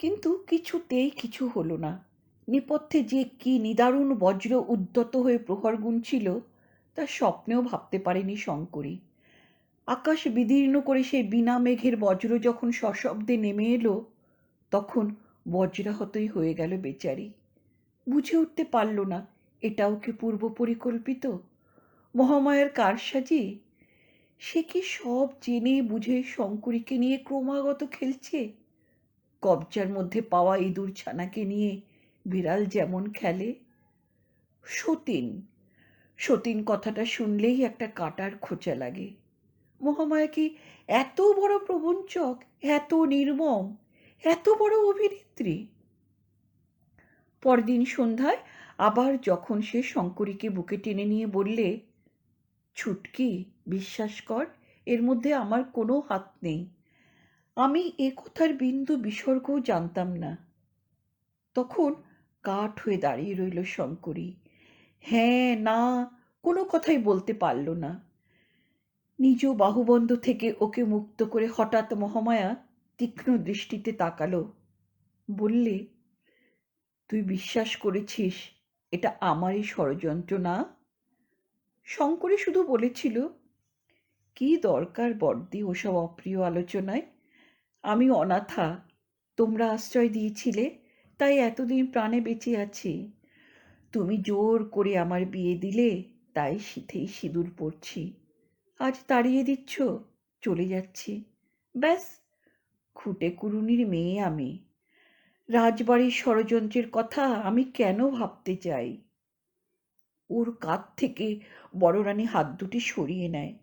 কিন্তু কিছুতেই কিছু হলো না। নেপথ্যে যে কি নিদারুণ বজ্র উদ্যত হয়ে প্রহর গুনছিল, তা স্বপ্নেও ভাবতে পারেনি শঙ্করী। আকাশ বিদীর্ণ করে সেই বিনা মেঘের বজ্র যখন সশব্দে নেমে এলো, তখন বজ্রাহতই হয়ে গেল বেচারি। বুঝে উঠতে পারল না এটাও কি পূর্ব পরিকল্পিত, মহামায়ার কারসাজি? সে কি সব জেনে বুঝে শঙ্করীকে নিয়ে ক্রমাগত খেলছে? কবজার মধ্যে পাওয়া ইঁদুর ছানাকে নিয়ে বিড়াল যেমন খেলে। সতীন, সতীন কথাটা শুনলেই একটা কাঁটার খোঁচা লাগে। মহামায়া কি এত বড় প্রবঞ্চক, এত নির্মম, এত বড় অভিনেত্রী? পরদিন সন্ধ্যায় আবার যখন সে শঙ্করীকে বুকে টেনে নিয়ে বললে, ছুটকি, বিশ্বাস কর, এর মধ্যে আমার কোনো হাত নেই, আমি এ কথার বিন্দু বিসর্গও জানতাম না, তখন কাঠ হয়ে দাঁড়িয়ে রইল শঙ্করী। হ্যাঁ না কোনো কথাই বলতে পারল না। নিজ বাহুবন্ধ থেকে ওকে মুক্ত করে হঠাৎ মহামায়া তীক্ষ্ণ দৃষ্টিতে তাকালো, বললে, তুই বিশ্বাস করেছিস এটা আমারই ষড়যন্ত্র না? শঙ্করী শুধু বলেছিল, কি দরকার বড়দি ওসব অপ্রিয় আলোচনায়? আমি অনাথা, তোমরা আশ্রয় দিয়েছিলে, তাই এতদিন প্রাণে বেঁচে আছি। তুমি জোর করে আমার বিয়ে দিলে, তাই শীতেই সিঁদুর পরছি। আজ তাড়িয়ে দিচ্ছ, চলে যাচ্ছি, ব্যাস, খুঁটে কুড়ুনির মেয়ে আমি। রাজবাড়ির ষড়যন্ত্রের কথা আমি কেন ভাবতে চাই? ওর কাঁধ থেকে বড়রানী হাত দুটি সরিয়ে নেয়।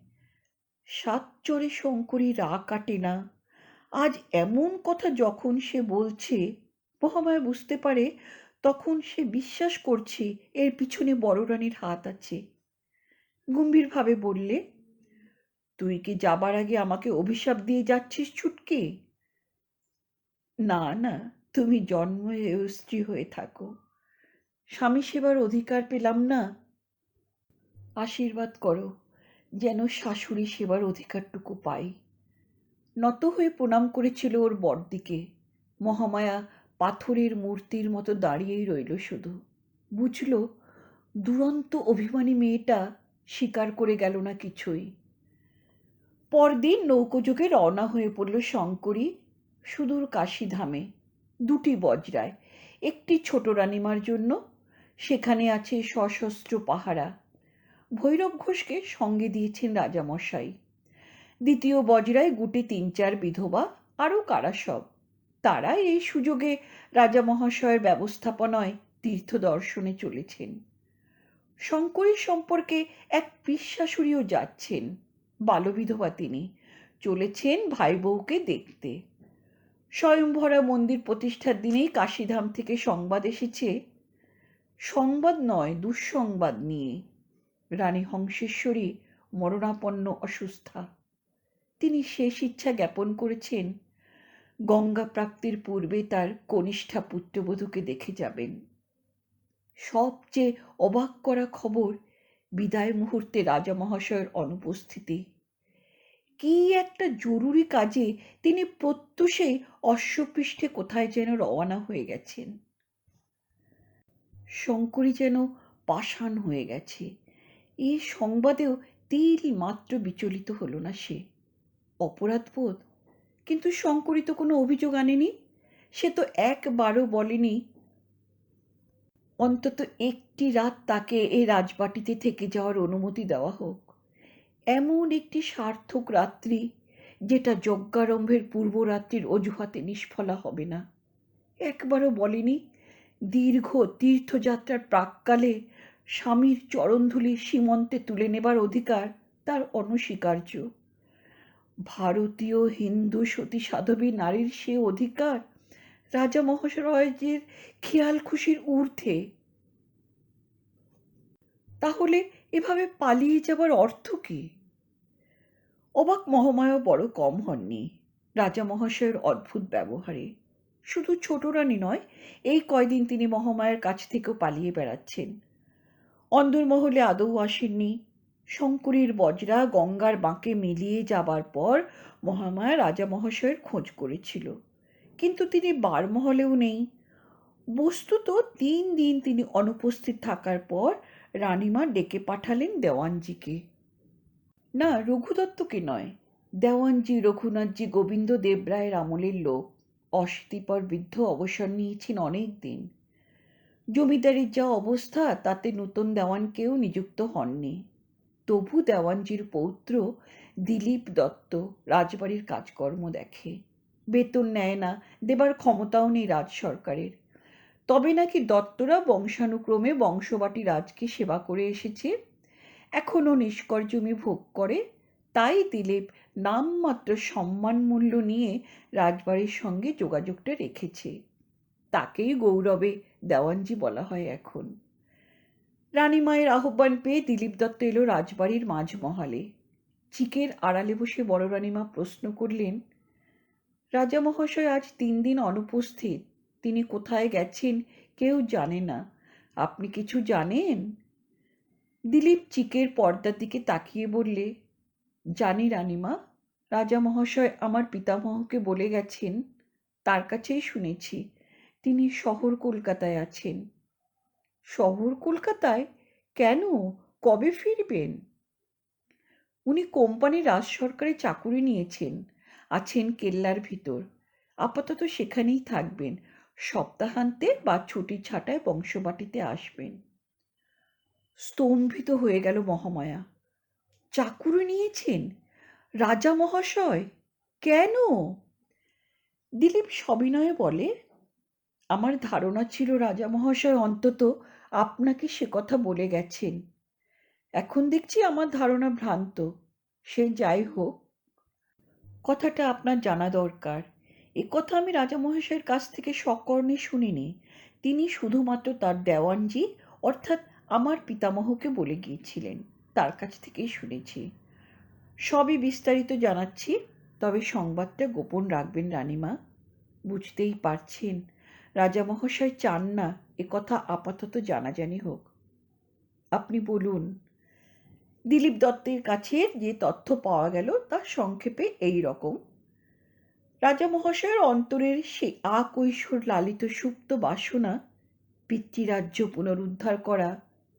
সাত চড়ে শঙ্করী রাগ কাটে না। আজ এমন কথা যখন সে বলছে, মহামায়া বুঝতে পারে তখন সে বিশ্বাস করছে এর পিছনে বড়রানীর হাত আছে। গম্ভীরভাবে বললে, তুই কি যাবার আগে আমাকে অভিশাপ দিয়ে যাচ্ছিস ছুটকি? না না, তুমি জন্মে স্ত্রী হয়ে থাকো। স্বামী সেবার অধিকার পেলাম না? আশীর্বাদ করো যেন শাশুড়ি সেবার অধিকারটুকু পাই। নত হয়ে প্রণাম করেছিল ওর বড়দিকে। মহামায়া পাথরের মূর্তির মতো দাঁড়িয়েই রইল শুধু। বুঝল দুরন্ত অভিমানী মেয়েটা স্বীকার করে গেল না কিছুই। পরদিন নৌকোযোগে রওনা হয়ে পড়ল শঙ্করী সুদূর কাশীধামে। দুটি বজরায়, একটি ছোট রানীমার জন্য, সেখানে আছে সশস্ত্র পাহারা। ভৈরব ঘোষকে সঙ্গে দিয়েছেন রাজামশাই। দ্বিতীয় বজরায় গুটি ৩-৪ বিধবা, আরও কারা সব। তারা এই সুযোগে রাজামহাশয়ের ব্যবস্থাপনায় তীর্থ দর্শনে চলেছেন। শঙ্করীর সম্পর্কে এক পিসশাশুড়িও যাচ্ছেন, বালবিধবা তিনি, চলেছেন ভাই বউকে দেখতে। স্বয়ংভরা মন্দির প্রতিষ্ঠার দিনেই কাশীধাম থেকে সংবাদ এসেছে, সংবাদ নয় দুঃসংবাদ নিয়ে। রানী হংসেশ্বরী মরণাপন্ন অসুস্থা। তিনি শেষ ইচ্ছা জ্ঞাপন করেছেন গঙ্গা প্রাপ্তির পূর্বে তার কনিষ্ঠা পুত্রবধূকে দেখে যাবেন। সবচেয়ে অবাক করা খবর, বিদায় মুহূর্তে রাজামহাশয়ের অনুপস্থিতি। কি একটা জরুরি কাজে তিনি প্রত্যুষেই অশ্বপৃষ্ঠে কোথায় যেন রওনা হয়ে গেছেন। শঙ্করী যেন পাষাণ হয়ে গেছে। এই সংবাদেও তিল মাত্র বিচলিত হলো না সে। অপরাধবোধ? কিন্তু শঙ্করী তো কোনো অভিযোগ আনেনি। সে তো একবারও বলেনি অন্তত একটি রাত তাকে এই রাজবাটিতে থেকে যাওয়ার অনুমতি দেওয়া হোক। এমন একটি সার্থক রাত্রি যেটা যজ্ঞারম্ভের পূর্বরাত্রির অজুহাতে নিষ্ফলা হবে না। একবারও বলেনি দীর্ঘ তীর্থযাত্রার প্রাক্কালে স্বামীর চরণধূলি সীমন্তে তুলে নেবার অধিকার তার অনস্বীকার্য। ভারতীয় হিন্দু সতী সাধবী নারীর সে অধিকার রাজা মহাশয়ের খেয়াল খুশির ঊর্ধ্বে। তাহলে এভাবে পালিয়ে যাবার অর্থ কি? অবাক মহামায়া বড় কম হননি রাজা মহাশয়ের অদ্ভুত ব্যবহারে। শুধু ছোট রানী নয়, এই কয়দিন তিনি মহামায়ার কাছ থেকেও পালিয়ে বেড়াচ্ছেন। অন্দরমহলে আদৌ আসেননি। শঙ্করীর বজরা গঙ্গার বাঁকে মিলিয়ে যাবার পর মহামায়া রাজা মহাশয়ের খোঁজ করেছিল, কিন্তু তিনি বারমহলেও নেই। বস্তুত ৩ দিন তিনি অনুপস্থিত থাকার পর রানীমা ডেকে পাঠালেন দেওয়ানজিকে। না, রঘুদত্তকে নয়, দেওয়ানজি রঘুনাথজি গোবিন্দ দেবরায়ের আমলের লোক। অশীতিপর বৃদ্ধ অবসর নিয়েছেন অনেক দিন। জমিদারির যা অবস্থা তাতে নূতন দেওয়ানকেও নিযুক্ত হননি। তবু দেওয়ানজির পৌত্র দিলীপ দত্ত রাজবাড়ির কাজকর্ম দেখে। বেতন নেয় না, দেবার ক্ষমতাও নেই রাজ সরকারের। তবে নাকি দত্তরা বংশানুক্রমে বংশবাটি রাজকে সেবা করে এসেছে, এখনও নিষ্কর জমি ভোগ করে। তাই দিলীপ নামমাত্র সম্মান মূল্য নিয়ে রাজবাড়ির সঙ্গে যোগাযোগটা রেখেছে। তাকেই গৌরবে দেওয়ানজি বলা হয় এখন। রানীমায়ের আহ্বান পেয়ে দিলীপ দত্ত এলো রাজবাড়ির মাঝমহলে। চিকের আড়ালে বসে বড় রানীমা প্রশ্ন করলেন, রাজা মহাশয় আজ ৩ দিন অনুপস্থিত। তিনি কোথায় গেছেন কেউ জানে না। আপনি কিছু জানেন? দিলীপ চিকের পর্দার দিকে তাকিয়ে বললে, জানি রানীমা। রাজা মহাশয় আমার পিতামহকে বলে গেছেন, তার কাছেই শুনেছি তিনি শহর কলকাতায় আছেন। শহর কলকাতায়? কেন? কবে ফিরবেন? উনি কোম্পানির রাজ সরকারি চাকুরি নিয়েছেন, আছেন কেল্লার ভিতর। আপাতত সেখানেই থাকবেন। সপ্তাহান্তে বা ছুটি ছাটায় বংশবাটিতে আসবেন। স্তম্ভিত হয়ে গেল মহামায়া। চাকুরি নিয়েছেন রাজা মহাশয়? কেন? দিলীপ সবিনয়ে বলে, আমার ধারণা ছিল রাজা মহাশয় অন্তত আপনাকে সে কথা বলে গেছেন। এখন দেখছি আমার ধারণা ভ্রান্ত। সে যাই হোক, কথাটা আপনার জানা দরকার। এ কথা আমি রাজামহাশয়ের কাছ থেকে সকর্ণে শুনিনি। তিনি শুধুমাত্র তার দেওয়ানজি অর্থাৎ আমার পিতামহকে বলে গিয়েছিলেন। তার কাছ থেকেই শুনেছি। সবই বিস্তারিত জানাচ্ছি, তবে সংবাদটা গোপন রাখবেন রানীমা। বুঝতেই পারছেন রাজামহাশয় চান না এ কথা আপাতত জানাজানি হোক। আপনি বলুন। দিলীপ দত্তের কাছে যে তথ্য পাওয়া গেল তা সংক্ষেপে এই রকম। রাজামহাশয়ের অন্তরের সে আকৈশোর লালিত সুপ্ত বাসনা পিতৃরাজ্য পুনরুদ্ধার করা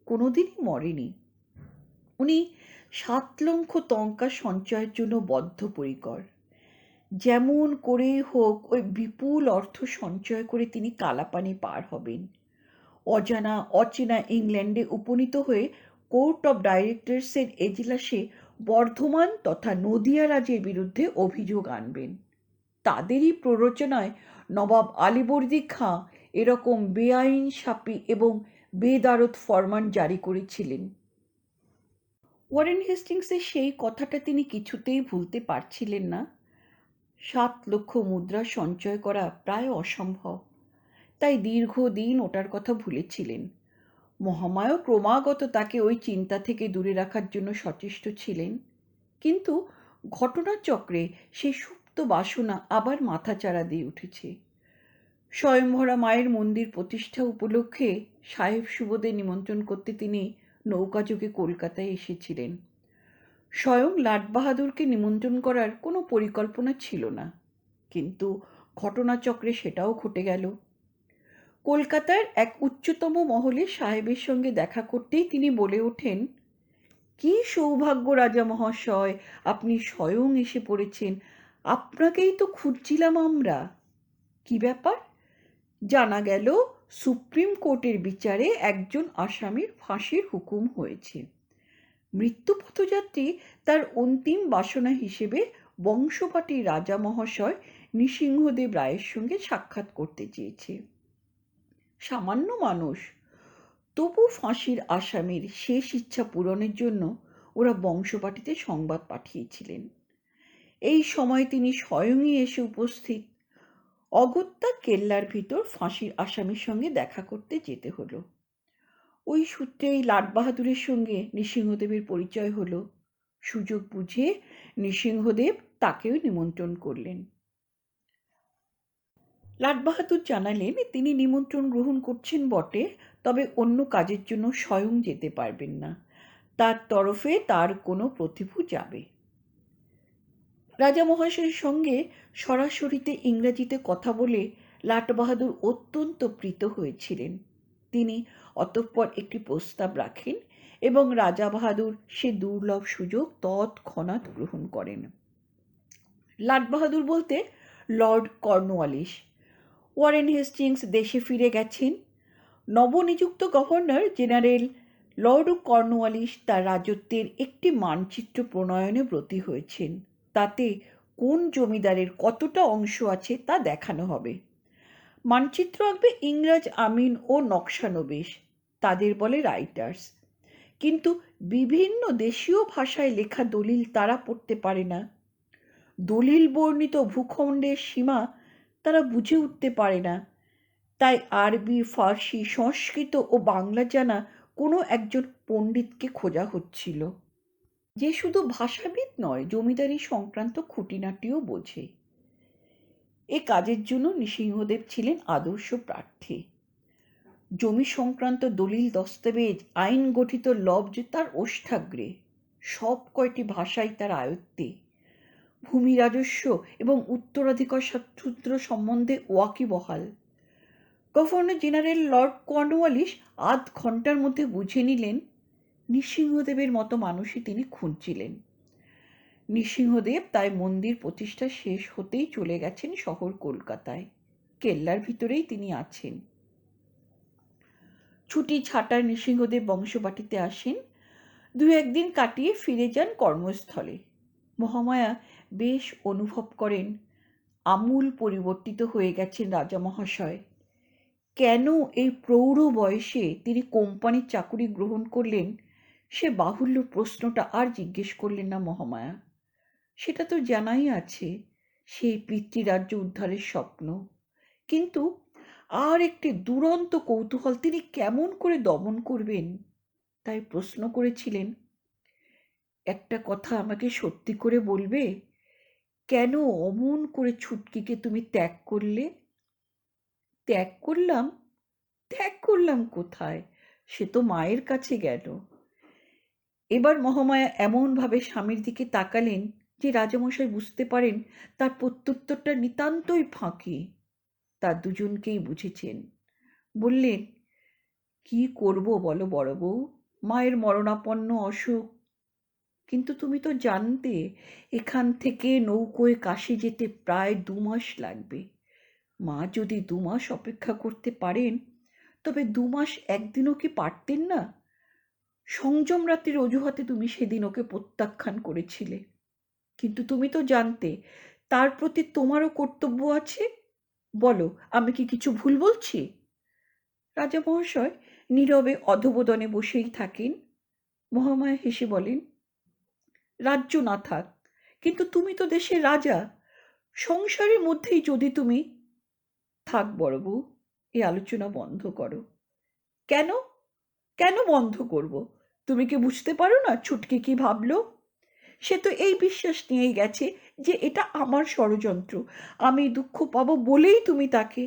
কোনোদিনই মরেনি। উনি 7 লক্ষ টঙ্কা সঞ্চয়ের জন্য বদ্ধপরিকর। যেমন করেই হোক ওই বিপুল অর্থ সঞ্চয় করে তিনি কালাপানি পার হবেন। অজানা অচেনা ইংল্যান্ডে উপনীত হয়ে কোর্ট অব ডাইরেক্টরসের এজলাসে বর্ধমান তথা নদিয়া রাজের বিরুদ্ধে অভিযোগ আনবেন। তাদেরই প্ররোচনায় নবাব আলীবর্দী খাঁ এরকম বেআইন সাপি এবং বেদারদ ফরমান জারি করেছিলেন। ওয়ারেন হেস্টিংসের সেই কথাটা তিনি কিছুতেই ভুলতে পারছিলেন না। 7 লক্ষ মুদ্রা সঞ্চয় করা প্রায় অসম্ভব, তাই দীর্ঘদিন ওটার কথা ভুলেছিলেন। মহামায়া ক্রমাগত তাকে ওই চিন্তা থেকে দূরে রাখার জন্য সচেষ্ট ছিলেন, কিন্তু ঘটনাচক্রে সেই সুপ্ত বাসনা আবার মাথাচাড়া দিয়ে উঠেছে। স্বয়ংভরা মায়ের মন্দির প্রতিষ্ঠা উপলক্ষে সাহেব সুবোধে নিমন্ত্রণ করতে তিনি নৌকাযোগে কলকাতায় এসেছিলেন। স্বয়ং লাট বাহাদুরকে নিমন্ত্রণ করার কোনো পরিকল্পনা ছিল না, কিন্তু ঘটনাচক্রে সেটাও ঘটে গেল। কলকাতার এক উচ্চতম মহলে সাহেবের সঙ্গে দেখা করতেই তিনি বলে ওঠেন, কি সৌভাগ্য রাজা মহাশয়, আপনি স্বয়ং এসে পড়েছেন। আপনাকেই তো খুঁজছিলাম আমরা। কি ব্যাপার? জানা গেল সুপ্রিম কোর্টের বিচারে একজন আসামির ফাঁসির হুকুম হয়েছে। মৃত্যুপথযাত্রী তার অন্তিম বাসনা হিসেবে বংশপাটি রাজা মহাশয় নৃসিংহদেব রায়ের সঙ্গে সাক্ষাৎ করতে চেয়েছে। সামান্য মানুষ, তবু ফাঁসির আসামির শেষ ইচ্ছা পূরণের জন্য ওরা বংশপাটিতে সংবাদ পাঠিয়েছিলেন। এই সময় তিনি স্বয়ংই এসে উপস্থিত। অগত্যা কেল্লার ভিতর ফাঁসির আসামির সঙ্গে দেখা করতে যেতে হলো। ওই সূত্রেই লাট বাহাদুরের সঙ্গে নৃসিংহদেবের পরিচয় হলো। সুযোগ বুঝে নৃসিংহদেব তাকেও নিমন্ত্রণ করলেন। লাট বাহাদুর জানালেন তিনি নিমন্ত্রণ গ্রহণ করছেন বটে, তবে অন্য কাজের জন্য স্বয়ং যেতে পারবেন না। তার তরফে তার কোনো প্রতিভু যাবে। রাজা মহাশয়ের সঙ্গে সরাসরিতে ইংরাজিতে কথা বলে লাট বাহাদুর অত্যন্ত প্রীত হয়েছিলেন। তিনি অতঃপর একটি প্রস্তাব রাখেন এবং রাজা বাহাদুর সে দুর্লভ সুযোগ তৎক্ষণাৎ গ্রহণ করেন। লাট বাহাদুর বলতে লর্ড কর্নওয়ালিস। ওয়ারেন হেস্টিংস দেশে ফিরে গেছেন। নবনিযুক্ত গভর্নর জেনারেল লর্ড কর্নওয়ালিস তার রাজত্বের একটি মানচিত্র প্রণয়নে ব্রতী হয়েছেন। তাতে কোন জমিদারের কতটা অংশ আছে তা দেখানো হবে। মানচিত্র আঁকবে ইংরাজ আমিন ও নকশানবিশ, তাদের বলে রাইটার্স। কিন্তু বিভিন্ন দেশীয় ভাষায় লেখা দলিল তারা পড়তে পারে না। দলিল বর্ণিত ভূখণ্ডের সীমা তারা বুঝে উঠতে পারে না। তাই আরবি, ফার্সি, সংস্কৃত ও বাংলা জানা কোনো একজন পণ্ডিতকে খোঁজা হচ্ছিল, যে শুধু ভাষাবিদ নয়, জমিদারি সংক্রান্ত খুঁটিনাটিও বোঝে। এ কাজের জন্য নৃসিংহদেব ছিলেন আদর্শ প্রার্থী। জমি সংক্রান্ত দলিল, দস্তাবেজ, আইন গঠিত লব্জ তার ওষ্ঠাগ্রে। সব কয়টি ভাষাই তার আয়ত্তে। ভূমি রাজস্ব এবং উত্তরাধিকার সূত্র সম্বন্ধে ওয়াকিবহাল। গভর্নর জেনারেল লর্ড কর্নওয়ালিস আধ ঘন্টার মধ্যে বুঝে নিলেন নৃসিংহদেবের মতো মানুষই তিনি খুঁজছিলেন। নৃসিংহদেব তাই মন্দির প্রতিষ্ঠা শেষ হতেই চলে গেছেন শহর কলকাতায়। কেল্লার ভিতরেই তিনি আছেন। ছুটি ছাটায় নৃসিংহদেব বংশবাটিতে আসেন। 2-1 দিন কাটিয়ে ফিরে যান কর্মস্থলে। মহামায়া বেশ অনুভব করেন আমূল পরিবর্তিত হয়ে গেছেন রাজা মহাশয়। কেন এই প্রৌঢ় বয়সে তিনি কোম্পানির চাকুরি গ্রহণ করলেন সে বাহুল্য প্রশ্নটা আর জিজ্ঞেস করলেন না মহামায়া। সেটা তো জানাই আছে, সেই পিতৃরাজ্য উদ্ধারের স্বপ্ন। কিন্তু আর একটি দুরন্ত কৌতূহল তিনি কেমন করে দমন করবেন, তাই প্রশ্ন করেছিলেন, একটা কথা আমাকে সত্যি করে বলবে, কেন অমন করে ছুটকিকে তুমি ত্যাগ করলে? ত্যাগ করলাম? ত্যাগ করলাম কোথায়? সে তো মায়ের কাছে গেল। এবার মহামায়া এমনভাবে স্বামীর দিকে তাকালেন যে রাজামশাই বুঝতে পারেন তার প্রত্যুত্তরটা নিতান্তই ফাঁকি। তার দুজনকেই বুঝেছেন। বললেন, কি করব বলো বড় বউ, মায়ের মরণাপন্ন অসুখ। কিন্তু তুমি তো জানতে এখান থেকে নৌকোয় কাশী যেতে প্রায় 2 মাস লাগবে। মা যদি 2 মাস অপেক্ষা করতে পারেন, তবে 2 মাস একদিনও কি পারতেন না? সংযম রাত্রির অজুহাতে তুমি সেদিন ওকে প্রত্যাখ্যান করেছিলে, কিন্তু তুমি তো জানতে তার প্রতি তোমারও কর্তব্য আছে। বলো, আমি কি কিছু ভুল বলছি? রাজা মহাশয় নীরবে অধোবদনে বসেই থাকেন। মহামায়া হেসে বলেন, রাজ্য না থাক, কিন্তু তুমি তো দেশের রাজা। সংসারের মধ্যেই যদি তুমি থাক বড় বউ, এই আলোচনা বন্ধ করো। কেন? কেন বন্ধ করব? তুমি কি বুঝতে পারো না ছুটকি কি ভাবলো? সে তো এই বিশ্বাস নিয়েই গেছে যে এটা আমার ষড়যন্ত্র, আমি দুঃখ পাবো বলেই তুমি তাকে।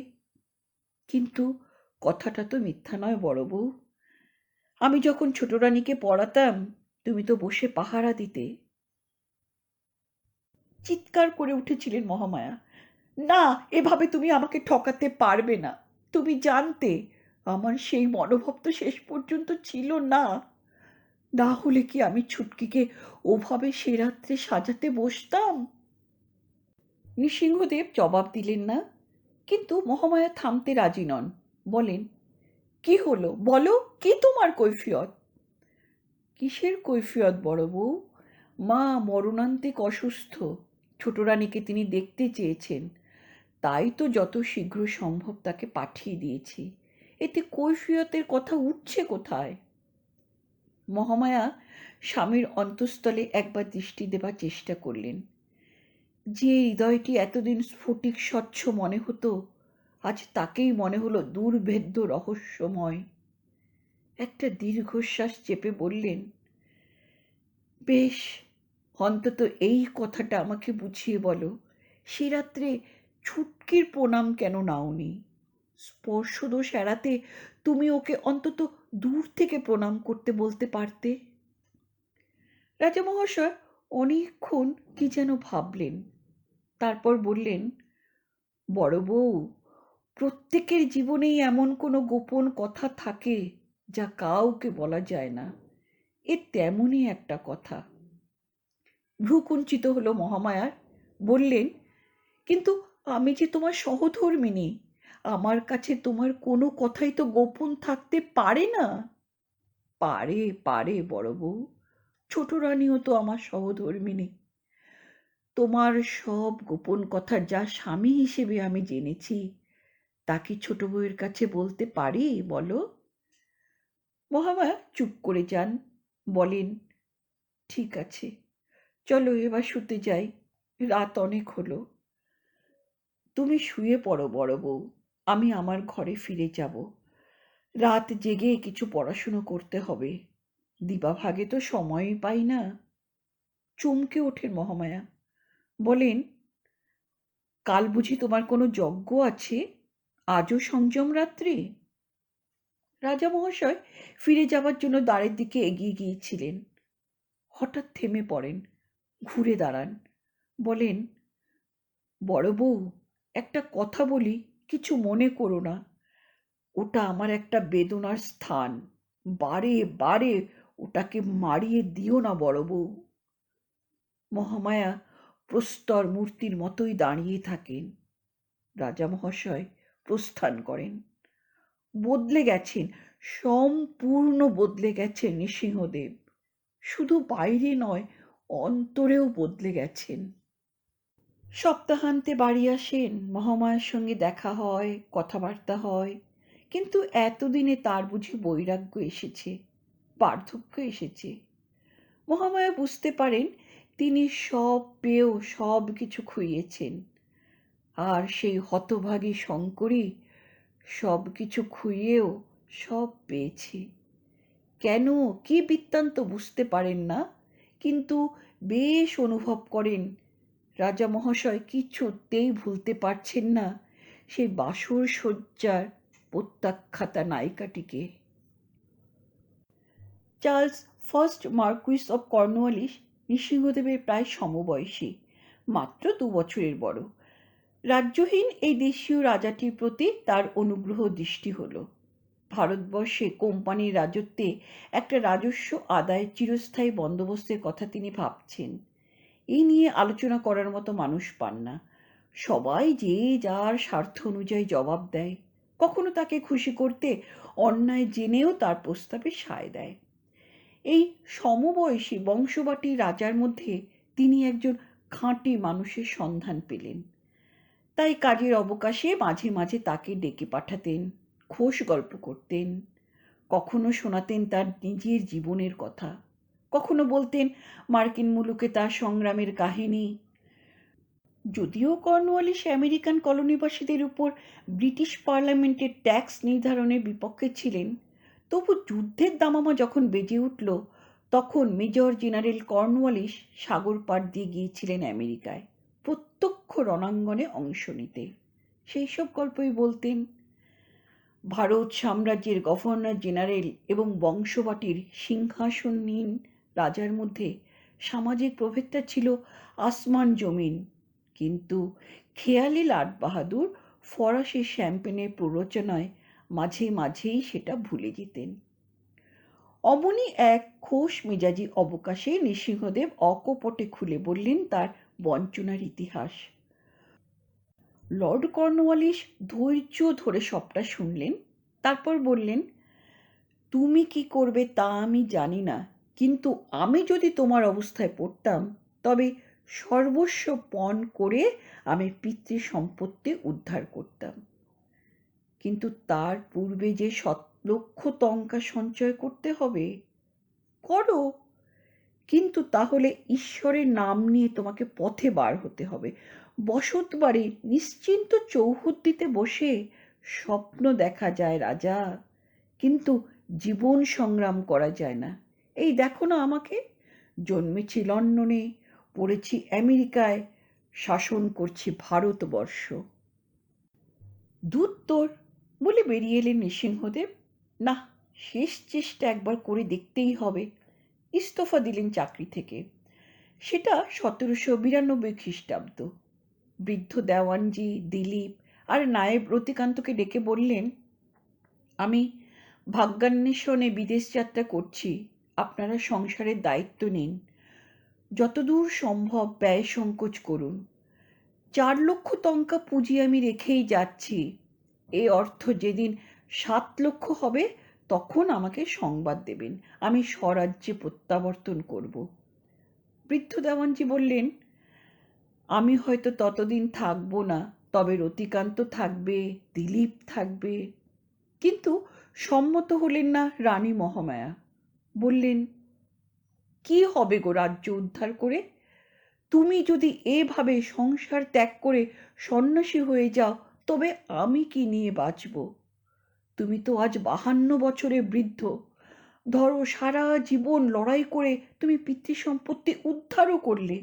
কিন্তু কথাটা তো মিথ্যা নয় বড় বউ। আমি যখন ছোট রানীকে পড়াতাম, তুমি তো বসে পাহারা দিতে। চিৎকার করে উঠেছিলেন মহামায়া, না, এভাবে তুমি আমাকে ঠকাতে পারবে না। তুমি জানতে আমার সেই মনোভাব তো শেষ পর্যন্ত ছিল না। না হলে কি আমি ছুটকিকে ওভাবে সে রাত্রে সাজাতে বসতাম? নৃসিংহদেব জবাব দিলেন না, কিন্তু মহামায়া থামতে রাজি নন। বলেন, কি হলো বলো, কি তোমার কৈফিয়ত? কিসের কৈফিয়ত বড় বউ? মা মরণান্তিক অসুস্থ, ছোট রানীকে তিনি দেখতে চেয়েছেন, তাই তো যত শীঘ্র সম্ভব তাকে পাঠিয়ে দিয়েছি। এতে কৈফিয়তের কথা উঠছে কোথায়? মহামায়া স্বামীর অন্তঃস্থলে একবার দৃষ্টি দেবার চেষ্টা করলেন। যে হৃদয়টি এতদিন স্ফটিক স্বচ্ছ মনে হতো, আজ তাকেই মনে হলো দুর্ভেদ্য রহস্যময়। একটা দীর্ঘশ্বাস চেপে বললেন, বেশ, অন্তত এই কথাটা আমাকে বুঝিয়ে বলো, সে রাত্রে ছুটকির প্রণাম কেন নাওনি? স্পর্শদোষ এড়াতে তুমি ওকে অন্তত দূর থেকে প্রণাম করতে বলতে পারতে। রাজামহাশয় অনেকক্ষণ কি যেন ভাবলেন, তারপর বললেন, বড় বউ, প্রত্যেকের জীবনেই এমন কোনো গোপন কথা থাকে যা কাউকে বলা যায় না। এ তেমনই একটা কথা। ভ্রুকুঞ্চিত হলো মহামায়ার। বললেন, কিন্তু আমি যে তোমার সহধর্মিণী, আমার কাছে তোমার কোনো কথাই তো গোপন থাকতে পারে না। পারে পারে বড় বউ, ছোট রানীও তো আমার সহধর্মিণী। তোমার সব গোপন কথা যা স্বামী হিসেবে আমি জেনেছি, তা কি ছোট বউয়ের কাছে বলতে পারি বলো? মহামায়া চুপ করে যান। বলেন, ঠিক আছে, চলো এবার শুতে যাই, রাত অনেক হলো। তুমি শুয়ে পড়ো বড় বউ, আমি আমার ঘরে ফিরে যাব। রাত জেগে কিছু পড়াশুনো করতে হবে, দিবাভাগে তো সময়ই পাই না। চমকে ওঠেন মহামায়া। বলেন, কাল বুঝি তোমার কোনো যজ্ঞ আছে? আজও সংযম রাত্রি? রাজা মহাশয় ফিরে যাবার জন্য দ্বারের দিকে এগিয়ে গিয়েছিলেন। হঠাৎ থেমে পড়েন, ঘুরে দাঁড়ান। বলেন, বড় বউ, একটা কথা বলি, কিছু মনে করো না। ওটা আমার একটা বেদনার স্থান, বারে বারে ওটাকে মারিয়ে দিও না বড় বউ। মহামায়া প্রস্তর মূর্তির মতোই দাঁড়িয়ে থাকেন। রাজা মহাশয় প্রস্থান করেন। বদলে গেছেন, সম্পূর্ণ বদলে গেছেন নৃসিংহদেব। শুধু বাইরে নয়, অন্তরেও বদলে গেছেন। সপ্তাহান্তে বাড়ি আসেন, মহামায়ার সঙ্গে দেখা হয়, কথাবার্তা হয়, কিন্তু এতদিনে তার বুঝি বৈরাগ্য এসেছে, বার্ধক্য এসেছে। মহামায়া বুঝতে পারেন তিনি সব পেয়েও সব কিছু খুইয়েছেন, আর সেই হতভাগী শঙ্করী সব কিছু খুইয়েও সব পেয়েছে। কেন, কি বৃত্তান্ত বুঝতে পারেন না, কিন্তু বেশ অনুভব করেন রাজা মহাশয় কিছুতেই ভুলতে পারছেন না সেই বাসর সজ্জার প্রত্যাখ্যাতা নায়িকাটিকে। Charles first Marquis of Cornwallis নৃসিংহদেবের প্রায় সমবয়সী, মাত্র 2 বছরের বড়। রাজ্যহীন এই দেশীয় রাজাটির প্রতি তার অনুগ্রহ দৃষ্টি হল। ভারতবর্ষে কোম্পানির রাজত্বে একটা রাজস্ব আদায়ের চিরস্থায়ী বন্দোবস্তের কথা তিনি ভাবছেন। এই নিয়ে আলোচনা করার মতো মানুষ পান না। সবাই যে যার স্বার্থ অনুযায়ী জবাব দেয়, কখনো তাকে খুশি করতে অন্যায় জেনেও তার প্রস্তাবে সায় দেয়। এই সমবয়সী বংশবাটি রাজার মধ্যে তিনি একজন খাঁটি মানুষের সন্ধান পেলেন। তাই কাজের অবকাশে মাঝে মাঝে তাকে ডেকে পাঠাতেন, খোশ গল্প করতেন। কখনো শোনাতেন তার নিজের জীবনের কথা, কখনো বলতেন মার্কিন মুলুকে তার সংগ্রামের কাহিনী। যদিও কর্নওয়ালিস আমেরিকান কলোনিবাসীদের উপর ব্রিটিশ পার্লামেন্টের ট্যাক্স নির্ধারণের বিপক্ষে ছিলেন, তবু যুদ্ধের দামামা যখন বেজে উঠল, তখন মেজর জেনারেল কর্নওয়ালিস সাগর পাড় দিয়ে গিয়েছিলেন আমেরিকায় প্রত্যক্ষ রণাঙ্গনে অংশ নিতে। সেই সব গল্পই বলতেন। ভারত সাম্রাজ্যের গভর্নর জেনারেল এবং বংশবাটির সিংহাসনহীন রাজার মধ্যে সামাজিক প্রভেদটা ছিল আসমান জমিন, কিন্তু খেয়ালি লাট বাহাদুর ফরাসি শ্যাম্পেনের প্ররোচনায় মাঝে মাঝেই সেটা ভুলে যেতেন। অমনি এক খোশ মেজাজি অবকাশে নৃসিংহদেব অকপটে খুলে বললেন তার বঞ্চনার ইতিহাস। লর্ড কর্নওয়ালিস ধৈর্য ধরে সবটা শুনলেন, তারপর বললেন, তুমি কি করবে তা আমি জানি না, কিন্তু আমি যদি তোমার অবস্থায় পড়তাম তবে সর্বস্ব পণ করে আমি পিতৃ সম্পত্তি উদ্ধার করতাম। কিন্তু তার পূর্বে যে 7 লক্ষ টঙ্কা সঞ্চয় করতে হবে। করো, কিন্তু তাহলে ঈশ্বরের নাম নিয়ে তোমাকে পথে বার হতে হবে। বসত বাড়ি নিশ্চিন্ত চৌহদ্দিতে বসে স্বপ্ন দেখা যায় রাজা, কিন্তু জীবন সংগ্রাম করা যায় না। এই দেখো না আমাকে, জন্মেছি লন্ডনে, পড়েছি আমেরিকায়, শাসন করছি ভারতবর্ষ। দূর তোর বলে বেরিয়ে এলেন নৃসিংহদেব। না, শেষ চেষ্টা একবার করে দেখতেই হবে। ইস্তফা দিলেন চাকরি থেকে। সেটা 1792 খ্রিস্টাব্দ। বৃদ্ধ দেওয়ানজি, দিলীপ আর নায়েব রতিকান্তকে ডেকে বললেন, আমি ভাগ্যান্বেষণে বিদেশ যাত্রা করছি, আপনারা সংসারের দায়িত্ব নিন। যতদূর সম্ভব ব্যয় সংকোচ করুন। 4 লক্ষ টঙ্কা পুঁজি আমি রেখেই যাচ্ছি। এ অর্থ যেদিন 7 লক্ষ হবে তখন আমাকে সংবাদ দেবেন, আমি স্বরাজ্যে প্রত্যাবর্তন করব। বৃদ্ধ দেওয়ানজি বললেন, আমি হয়তো ততদিন থাকবো না, তবে রতিকান্ত থাকবে, দিলীপ থাকবে। কিন্তু সম্মত হলেন না রানী মহামায়া। বললেন, কি হবে গো রাজ্য উদ্ধার করে? তুমি যদি এভাবে সংসার ত্যাগ করে সন্ন্যাসী হয়ে যাও, তবে আমি কি নিয়ে বাঁচব? তুমি তো আজ 52 বছরে বৃদ্ধ। ধরো সারা জীবন লড়াই করে তুমি পিতৃ সম্পত্তি উদ্ধারও করলে,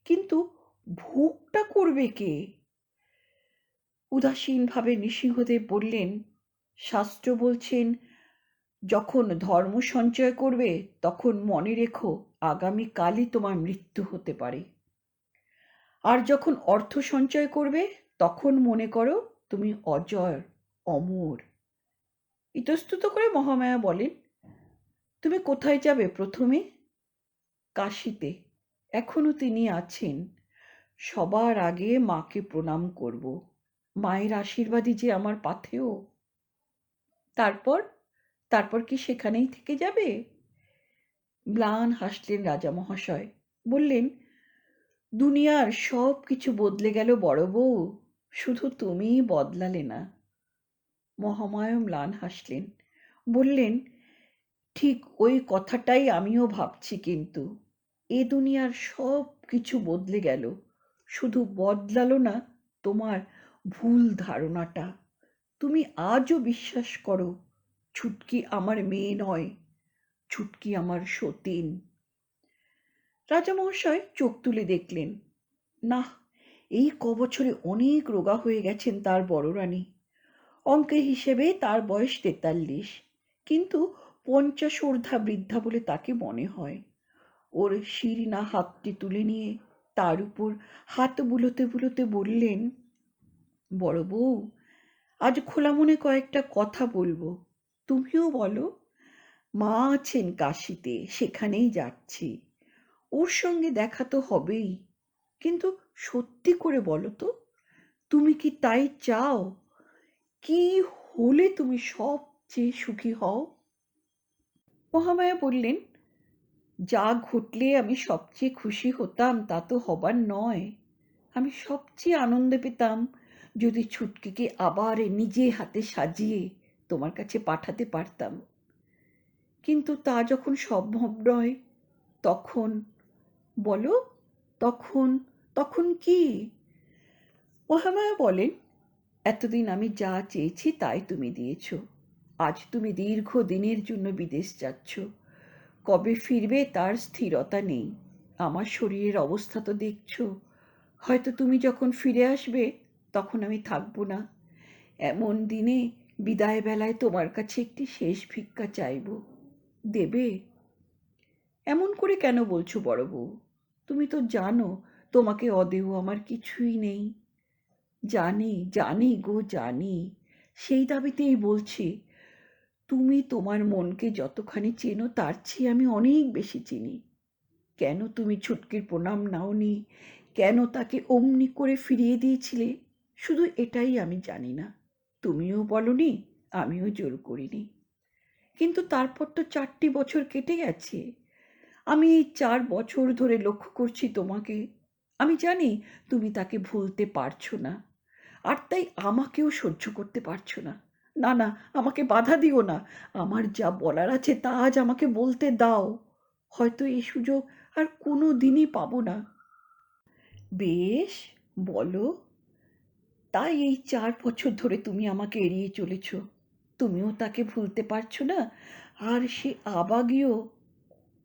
কিন্তু ভোগটা করবে কে? উদাসীনভাবে নৃসিংহদেব বললেন, শাস্ত্র বলছেন, যখন ধর্ম সঞ্চয় করবে তখন মনে রেখো আগামীকালই তোমার মৃত্যু হতে পারে। আর যখন অর্থ সঞ্চয় করবে তখন মনে করো তুমি অজয়, অমর। ইতস্তত করে মহামায়া বলেন, তুমি কোথায় যাবে প্রথমে? কাশীতে। এখনো তিনি আছেন। সবার আগে মাকে প্রণাম করব। মায়ের আশীর্বাদই যে আমার পাথেয়। তারপর তারপর কি সেখানেই থেকে যাবে? ম্লান হাসলেন রাজা মহাশয়। বললেন, দুনিয়ার সব কিছু বদলে গেল বড় বউ, শুধু তুমিই বদলালে না। মহামায়া ম্লান হাসলেন, বললেন, ঠিক ওই কথাটাই আমিও ভাবছি, কিন্তু এ দুনিয়ার সব কিছু বদলে গেল, শুধু বদলালো না তোমার ভুল ধারণাটা। তুমি আজও বিশ্বাস করো ছুটকি আমার মেয়ে নয়, ছুটকি আমার সতীন। রাজামহাশয় চোখ তুলে দেখলেন, না, এই কবছরে অনেক রোগা হয়ে গেছেন তার বড় রানী। অঙ্কের হিসেবে তার বয়স 43, কিন্তু 50 ঊর্ধ্বা বৃদ্ধা বলে তাকে মনে হয়। ওর শিরিনা হাতটি তুলে নিয়ে তার উপর হাত বুলোতে বুলোতে বললেন, বড় বউ, আজ খোলা মনে কয়েকটা কথা বলবো, তুমিও বলো। মা আছেন কাশিতে, সেখানেই যাচ্ছি। ওর সঙ্গে দেখা তো হবেই, কিন্তু সত্যি করে বলো তো, তুমি কি তাই চাও? কি হলে তুমি সবচেয়ে সুখী হও? মহামায়া বললেন, যা ঘটলে আমি সবচেয়ে খুশি হতাম তা তো হবার নয়। আমি সবচেয়ে আনন্দ পেতাম যদি ছুটকিকে আবার নিজে হাতে সাজিয়ে তোমার কাছে পাঠাতে পারতাম, কিন্তু তা যখন সম্ভব নয়, তখন বলো, তখন তখন কি? মহামায়া বলেন, এতদিন আমি যা চেয়েছি তাই তুমি দিয়েছ। আজ তুমি দীর্ঘ দিনের জন্য বিদেশ যাচ্ছ, কবে ফিরবে তার স্থিরতা নেই। আমার শরীরের অবস্থা তো দেখছো, হয়তো তুমি যখন ফিরে আসবে তখন আমি থাকবো না। এমন দিনে বিদায় বেলায় তোমার কাছে একটি শেষ ভিক্ষা চাইব, দেবে? এমন করে কেন বলছো বড় বউ? তুমি তো জানো তোমাকে অদেয় আমার কিছুই নেই। জানি জানি গো, জানি। সেই দাবিতেই বলছি, তুমি তোমার মনকে যতখানি চেনো তার চেয়ে আমি অনেক বেশি চিনি। কেন তুমি ছুটকির প্রণাম নাওনি, কেন তাকে অমনি করে ফিরিয়ে দিয়েছিলে, শুধু এটাই আমি জানি না। তুমিও বলনি, আমিও জোর করিনি। কিন্তু তারপর তো 4টি বছর কেটে গেছে। আমি এই 4 বছর ধরে লক্ষ্য করছি তোমাকে। আমি জানি তুমি তাকে ভুলতে পারছো না, আর তাই আমাকেও সহ্য করতে পারছো না। না না, আমাকে বাধা দিও না। আমার যা বলার আছে তা আজ আমাকে বলতে দাও। হয়তো এই সুযোগ আর কোনো দিনই পাবো না। বেশ, বলো। তাই এই 4 বছর ধরে তুমি আমাকে এড়িয়ে চলেছ। তুমিও তাকে ভুলতে পারছো না, আর সে আবাগীয়,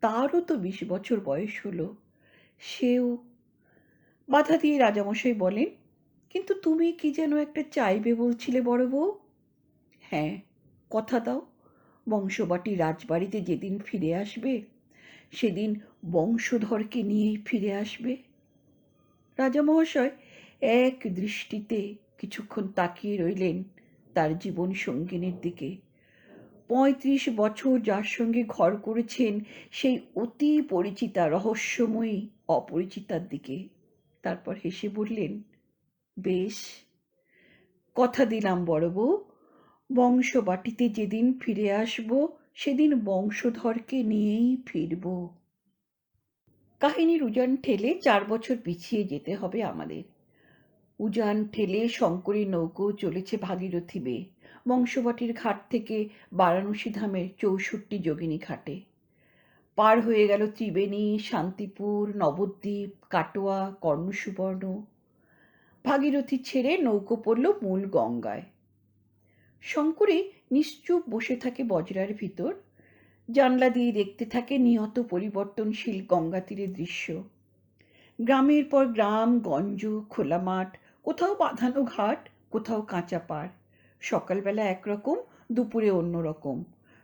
তারও তো 20 বছর বয়স হলো। সেও। বাধা দিয়ে রাজামশাই বলেন, কিন্তু তুমি কি যেন একটা চাইবে বলছিলে বড় বউ? হ্যাঁ, কথা দাও, বংশবাটি রাজবাড়িতে যেদিন ফিরে আসবে সেদিন বংশধরকে নিয়েই ফিরে আসবে। রাজামহাশয় এক দৃষ্টিতে কিছুক্ষণ তাকিয়ে রইলেন তার জীবন সঙ্গিনীর দিকে। 35 বছর যার সঙ্গে ঘর করেছেন সেই অতি পরিচিতা রহস্যময়ী অপরিচিতার দিকে। তারপর হেসে বললেন, বেশ, কথা দিলাম বড় বউ, বংশবাটিতে যেদিন ফিরে আসব সেদিন বংশধরকে নিয়েই ফিরব। কাহিনীর উজান ঠেলে 4 বছর পিছিয়ে যেতে হবে আমাদের। উজান ঠেলে শঙ্করী নৌকো চলেছে ভাগীরথী বেয়ে বংশবাটির ঘাট থেকে বারাণসী ধামের 64 যোগিনী ঘাটে। পার হয়ে গেল ত্রিবেণী, শান্তিপুর, নবদ্বীপ, কাটোয়া, কর্ণসুবর্ণ। ভাগীরথী ছেড়ে নৌকো পড়ল মূল গঙ্গায়। শঙ্করী নিশ্চুপ বসে থাকে বজরার ভিতর, জানলা দিয়ে দেখতে থাকে নিয়ত পরিবর্তনশীল গঙ্গা তীরের দৃশ্য। গ্রামের পর গ্রাম, গঞ্জ, খোলা মাঠ, কোথাও বাঁধানো ঘাট, কোথাও কাঁচা পাড়। সকালবেলা একরকম, দুপুরে অন্যরকম,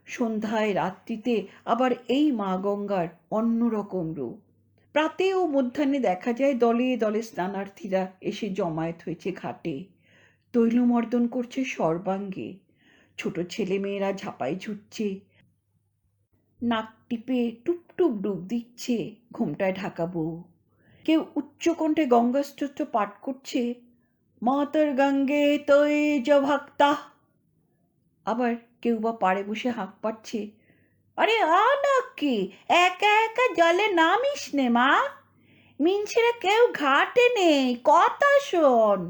সন্ধ্যায় রাত্রিতে আবার এই মা গঙ্গার অন্যরকম রূপ। প্রাতে ও মধ্যাহ্নে দেখা যায় দলে দলে স্নানার্থীরা এসে জমায়েত হয়েছে ঘাটে, তৈলমর্দন করছে সর্বাঙ্গে। ছোট ছেলেমেয়েরা ঝাঁপায় ঝুটছে, নাক টিপে টুপ টুপ ডুব দিচ্ছে ঘোমটায় ঢাকা বউ। কেউ উচ্চকণ্ঠে গঙ্গাস্তোত্র পাঠ করছে, মাতর গঙ্গে তৈজ ভক্তা। আবার কেউ বা পাড়ে বসে হাঁক পাচ্ছে, আরে আ নাকি, একা একা জলে নামিস নে মা, মিনছেরা কেউ ঘাটে নেই, কথা শোন।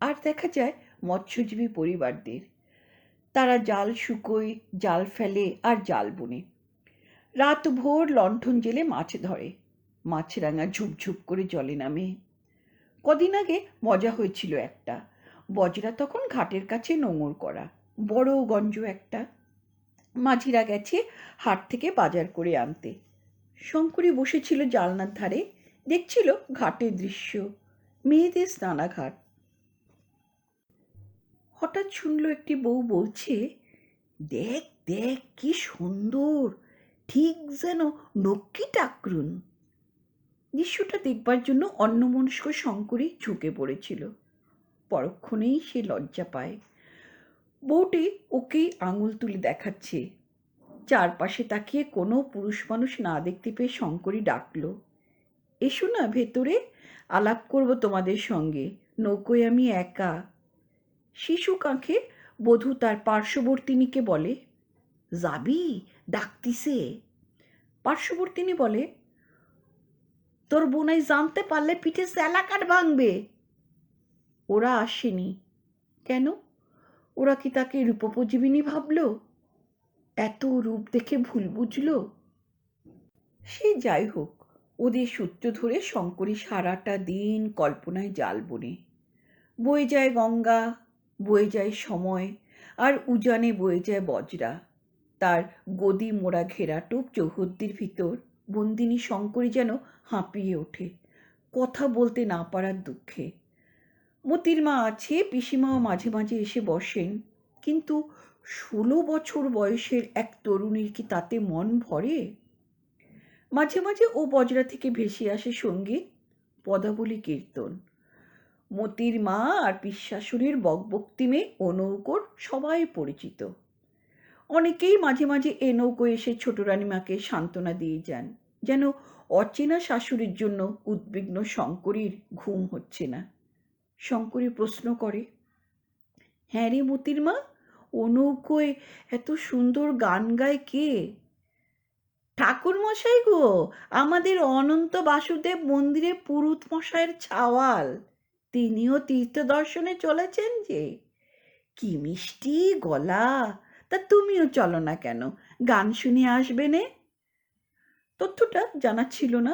আর দেখা যায় মৎস্যজীবী পরিবারদের, তারা জাল শুকোয়, জাল ফেলে আর জাল বুনে। রাত ভোর লণ্ঠন জেলে মাছ ধরে। মাছরাঙা ঝুপঝুপ করে জলে নামে। কদিন আগে মজা হয়েছিল একটা। বজরা তখন ঘাটের কাছে নোঙর করা, বড় গঞ্জ একটা। মাঝিরা গেছে হাট থেকে বাজার করে আনতে। শঙ্করী বসেছিল জালনার ধারে, দেখছিল ঘাটের দৃশ্য, মেয়েদের স্নানাঘাট। হঠাৎ শুনল একটি বউ বলছে, দেখ দেখ কি সুন্দর, ঠিক যেন নক্কি টাকরুন। দৃশ্যটা দেখবার জন্য অন্যমনস্ক শঙ্করী ঝুঁকে পড়েছিল। পরক্ষণেই সে লজ্জা পায়। বউটি ওকেই আঙুল তুলে দেখাচ্ছে। চারপাশে তাকিয়ে কোনো পুরুষ মানুষ না দেখতে পেয়ে শঙ্করী ডাকল, এসো না ভেতরে, আলাপ করব তোমাদের সঙ্গে, নৌকোয় আমি একা। শিশু কাঁখে বধূ তার পার্শ্ববর্তিনীকে বলে, যাবি, ডাকতিছে। পার্শ্ববর্তিনী বলে, তোর বোনাই জানতে পারলে পিঠে স্যালাকার ভাঙবে। ওরা আসেনি কেন? ওরা কি তাকে রূপোপজীবিনী ভাবল? এত রূপ দেখে ভুল বুঝল? সে যাই হোক, ওদের সূত্র ধরে শঙ্করী সারাটা দিন কল্পনায় জাল বোনে। বয়ে যায় গঙ্গা, বয়ে যায় সময়, আর উজানে বয়ে যায় বজরা। তার গদি মোড়া ঘেরাটোপ চৌহদ্দির ভিতর বন্দিনী শঙ্করী যেন হাঁপিয়ে ওঠে, কথা বলতে না পারার দুঃখে। মতির মা আছে, পিসিমাও মাঝে মাঝে এসে বসেন, কিন্তু 16 বছর বয়সের এক তরুণীর কি তাতে মন ভরে? মাঝে মাঝে ও বজরা থেকে ভেসে আসে সঙ্গীত, পদাবলী, কীর্তন। মতির মা আর পিসশাশুড়ির বকবক্তিমে ও নৌকোর সবাই পরিচিত। অনেকেই মাঝে মাঝে এ নৌকোয় এসে ছোট রানীমাকে সান্ত্বনা দিয়ে যান, যেন অচেনা শাশুড়ির জন্য উদ্বিগ্ন শঙ্করীর ঘুম হচ্ছে না। শঙ্করী প্রশ্ন করে, হ্যাঁ রে মতির মা, ও নৌকোয় এত সুন্দর গান গায় কে? ঠাকুর মশাই গো, আমাদের অনন্ত বাসুদেব মন্দিরে পুরুত মশাইয়ের ছাওয়াল। তিনিও তীর্থ দর্শনে চলেছেন যে। কি মিষ্টি গলা, তা তুমিও চলো না কেন, গান শুনিয়ে আসবে নে। তথ্যটা জানা ছিল না।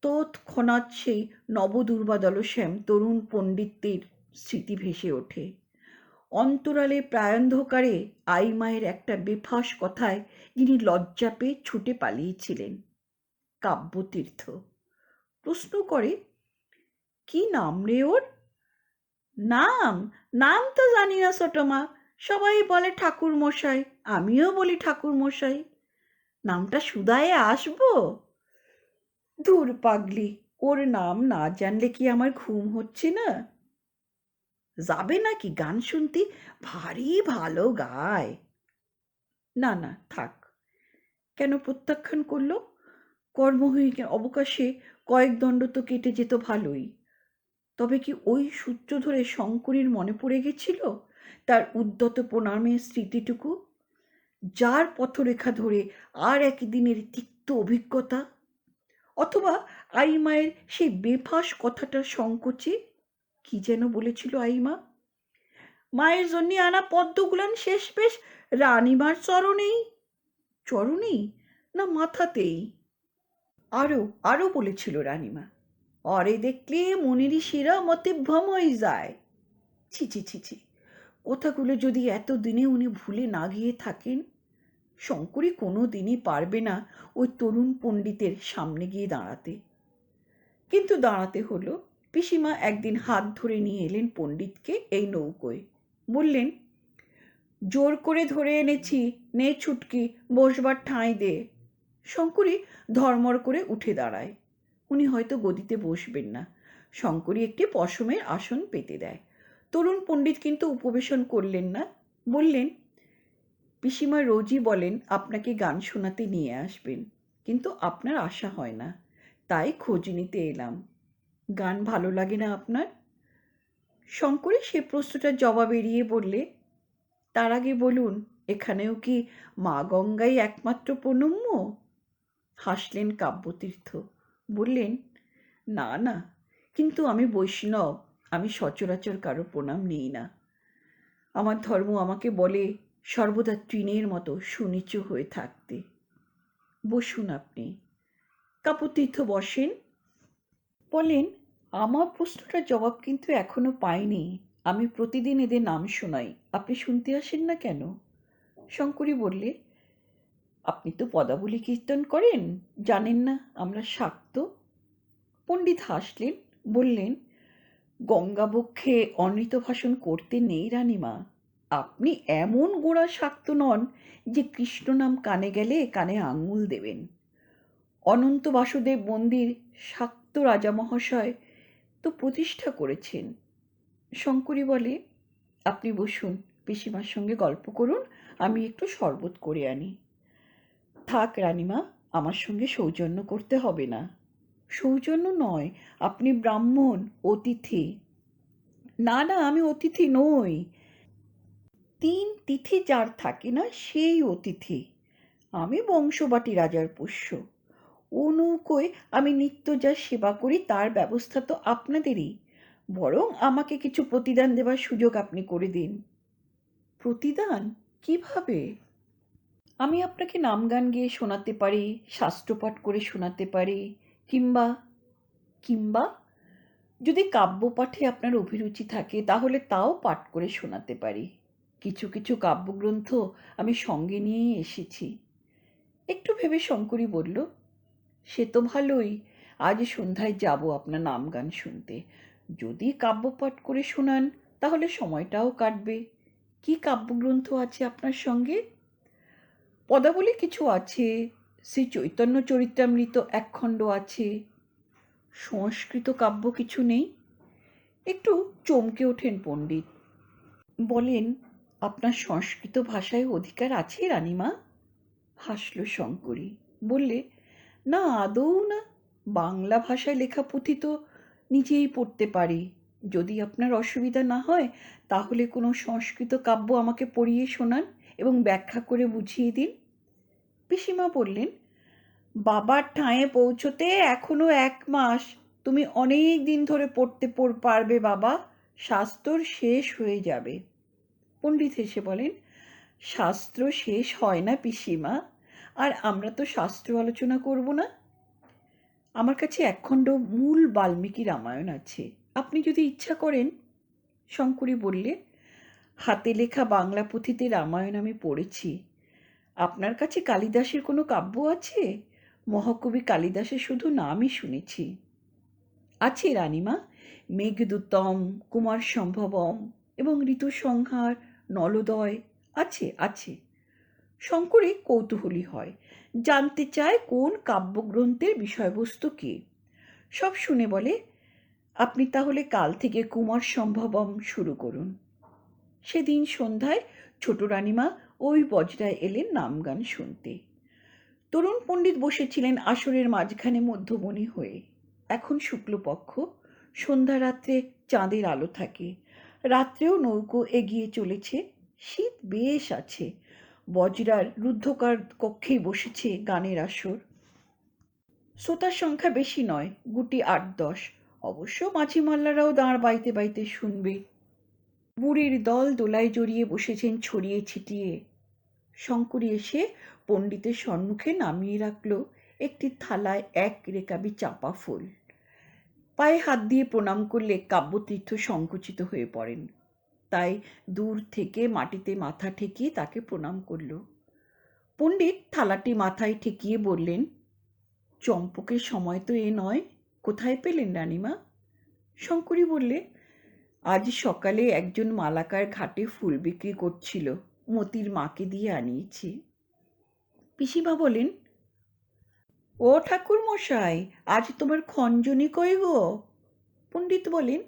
তৎক্ষণাৎ সেই নবদুর্বাদল শ্যাম তরুণ পণ্ডিতের স্মৃতি ভেসে ওঠে। অন্তরালে প্রায়ন্ধকারে আই মায়ের একটা বেফাঁস কথায় যিনি লজ্জা পেয়ে ছুটে পালিয়েছিলেন, কাব্যতীর্থ। প্রশ্ন করে, কি নাম রে ওর? নাম? নাম তো জানি না ছোট মা, সবাই বলে ঠাকুর মশাই, আমিও বলি ঠাকুর মশাই। নামটা শুধায়ে আসবো? দূর পাগলি, ওর নাম না জানলে কি আমার ঘুম হচ্ছে না? যাবে নাকি গান শুনতে? ভারী ভালো গায়। না না থাক। কেন প্রত্যাখ্যান করলো? কর্মহীন অবকাশে কয়েক দণ্ড তো কেটে যেত ভালোই। তবে কি ওই সূত্র ধরে শঙ্করীর মনে পড়ে গেছিল তার উদ্যত প্রণামের স্মৃতিটুকু, যার পথরেখা ধরে আর একদিনের তিক্ত অভিজ্ঞতা? অথবা আইমায়ের সেই বেফাঁস কথাটার সংকোচে? কি যেন বলেছিল আইমা, মায়ের জন্য আনা পদ্মগুলান শেষ বেশ রানীমার চরণেই। চরণেই না মাথাতেই? আরও আরও বলেছিল রানীমা, অরে দেখলে মনেরই শিরা মতে ভ্রম হয়ে যায়। ছি ছি ছি ছি, কথাগুলো যদি এতদিনে উনি ভুলে না গিয়ে থাকেন। শঙ্করী কোনো দিনই পারবে না ওই তরুণ পণ্ডিতের সামনে গিয়ে দাঁড়াতে। কিন্তু দাঁড়াতে হলো। পিসিমা একদিন হাত ধরে নিয়ে এলেন পণ্ডিতকে এই নৌকোয়, বললেন, জোর করে ধরে এনেছি, নে ছুটকি, বসবার ঠাঁই দে। শঙ্করী ধর্মর করে উঠে দাঁড়ায়। উনি হয়তো গদিতে বসবেন না। শঙ্করী একটি পশমের আসন পেতে দেয়। তরুণ পণ্ডিত কিন্তু উপবেশন করলেন না। বললেন, পিসিমা রোজই বলেন আপনাকে গান শোনাতে নিয়ে আসবেন, কিন্তু আপনার আসা হয় না, তাই খোঁজ নিতে এলাম। গান ভালো লাগে না আপনার? শঙ্করী সে প্রশ্নটার জবাব এড়িয়ে বললে, তার আগে বলুন, এখানেও কি মা গঙ্গাই একমাত্র প্রণম্য? হাসলেন কাব্যতীর্থ, বললেন, না না, কিন্তু আমি বৈষ্ণব, আমি সচরাচর কারো প্রণাম নিই না। আমার ধর্ম আমাকে বলে সর্বদা তৃণের মতো সুনিচু হয়ে থাকতে। বসুন আপনি। কাপতীর্থ বসেন। বলেন, আমার প্রশ্নটার জবাব কিন্তু এখনো পাইনি। আমি প্রতিদিন এদের নাম শোনাই, আপনি শুনতে আসেন না কেন? শঙ্করী বললে, আপনি তো পদাবলী কীর্তন করেন, জানেন না আমরা শাক্ত? পণ্ডিত হাসলেন, বললেন, গঙ্গাবক্ষে অনৃত ভাষণ করতে নেই রানীমা। আপনি এমন গোড়া শাক্ত নন যে কৃষ্ণ নাম কানে গেলে কানে আঙুল দেবেন। অনন্ত বাসুদেব মন্দির শাক্ত রাজা মহাশয় তো প্রতিষ্ঠা করেছেন। শঙ্করী বলে, আপনি বসুন, পিসিমার সঙ্গে গল্প করুন, আমি একটু শরবত করে আনি। থাক রানীমা, আমার সঙ্গে সৌজন্য করতে হবে না। সৌজন্য নয়, আপনি ব্রাহ্মণ, অতিথি। না না, আমি অতিথি নই। 3 তিথি যার থাকে না সেই অতিথি। আমি বংশবাটি রাজার পোষ্য। ও নৌকোয় আমি নিত্য যা সেবা করি তার ব্যবস্থা তো আপনাদেরই। বরং আমাকে কিছু প্রতিদান দেবার সুযোগ আপনি করে দিন। প্রতিদান? কিভাবে? আমি আপনাকে নাম গান গেয়ে শোনাতে পারি, শাস্ত্রপাঠ করে শোনাতে পারি, কিংবা কিংবা যদি কাব্যপাঠে আপনার অভিরুচি থাকে তাহলে তাও পাঠ করে শোনাতে পারি। কিছু কিছু কাব্যগ্রন্থ আমি সঙ্গে নিয়েই এসেছি। একটু ভেবে শঙ্করী বলল, সে তো ভালোই, আজ সন্ধ্যায় যাব আপনার নাম গান শুনতে। যদি কাব্যপাঠ করে শোনান তাহলে সময়টাও কাটবে। কি কাব্যগ্রন্থ আছে আপনার সঙ্গে? পদাবলী কিছু আছে, শ্রী চৈতন্য চরিতামৃত 1 খণ্ড আছে। সংস্কৃত কাব্য কিছু নেই? একটু চমকে ওঠেন পণ্ডিত। বলেন, আপনার সংস্কৃত ভাষায় অধিকার আছে রানীমা? হাসল শঙ্করী, বললে, না আদৌ না। বাংলা ভাষায় লেখা পুঁথি তো নিজেই পড়তে পারি। যদি আপনার অসুবিধা না হয় তাহলে কোনো সংস্কৃত কাব্য আমাকে পড়িয়ে শোনান এবং ব্যাখ্যা করে বুঝিয়ে দিন। পিসিমা বললেন, বাবার ঠাঁয়ে পৌঁছতে এখনো 1 মাস। তুমি অনেক দিন ধরে পড়তে পারবে বাবা, শাস্ত্র শেষ হয়ে যাবে। পণ্ডিত হেসে বলেন, শাস্ত্র শেষ হয় না পিসিমা, আর আমরা তো শাস্ত্র আলোচনা করব না। আমার কাছে 1 খণ্ড মূল বাল্মীকি রামায়ণ আছে, আপনি যদি ইচ্ছা করেন। শঙ্করী বললে, হাতে লেখা বাংলা পুঁথিতে রামায়ণ আমি পড়েছি। আপনার কাছে কালিদাসের কোনো কাব্য আছে? মহাকবি কালিদাসের শুধু নামই শুনেছি। আছে রানীমা, মেঘদূতম, কুমার সম্ভবম এবং ঋতুসংহার, নলোদয় আছে আছে। শঙ্করী কৌতূহলী হয়, জানতে চায় কোন কাব্যগ্রন্থের বিষয়বস্তু কী। সব শুনে বলে, আপনি তাহলে কাল থেকে কুমার সম্ভবম শুরু করুন। সেদিন সন্ধ্যায় ছোট রানীমা ওই বজরায় এলেন নাম গান শুনতে। তরুণ পণ্ডিত বসেছিলেন আসরের মাঝখানে মধ্যমণি হয়ে। এখন শুক্লপক্ষ, সন্ধ্যা রাত্রে চাঁদের আলো থাকে। রাত্রেও নৌকো এগিয়ে চলেছে, শীত বেশ আছে। বজরার রুদ্ধকার কক্ষেই বসেছে গানের আসর। শ্রোতার সংখ্যা বেশি নয়, গুটি 8-10। অবশ্য মাঝি মাল্লারাও দাঁড় বাইতে বাইতে শুনবে। বুড়ির দল দোলায় জড়িয়ে বসেছেন ছড়িয়ে ছিটিয়ে। শঙ্করী এসে পণ্ডিতের সম্মুখে নামিয়ে রাখল একটি থালায় 1 রেকাবি চাঁপা ফুল। পায়ে হাত দিয়ে প্রণাম করলে কাব্যতীর্থ সংকুচিত হয়ে পড়েন, তাই দূর থেকে মাটিতে মাথা ঠেকিয়ে তাকে প্রণাম করল। পণ্ডিত থালাটি মাথায় ঠেকিয়ে বললেন, চম্পকের সময় তো এ নয়, কোথায় পেলেন রানীমা? শঙ্করী বললে, আজ সকালে একজন মালাকার ঘাটে ফুল বিক্রি করছিল, মতির মাকে দিয়ে আনিয়েছি। পিসিমা বলেন, ও ঠাকুর মশাই, আজ তোমার খঞ্জনি কই গো? পণ্ডিত বলেন,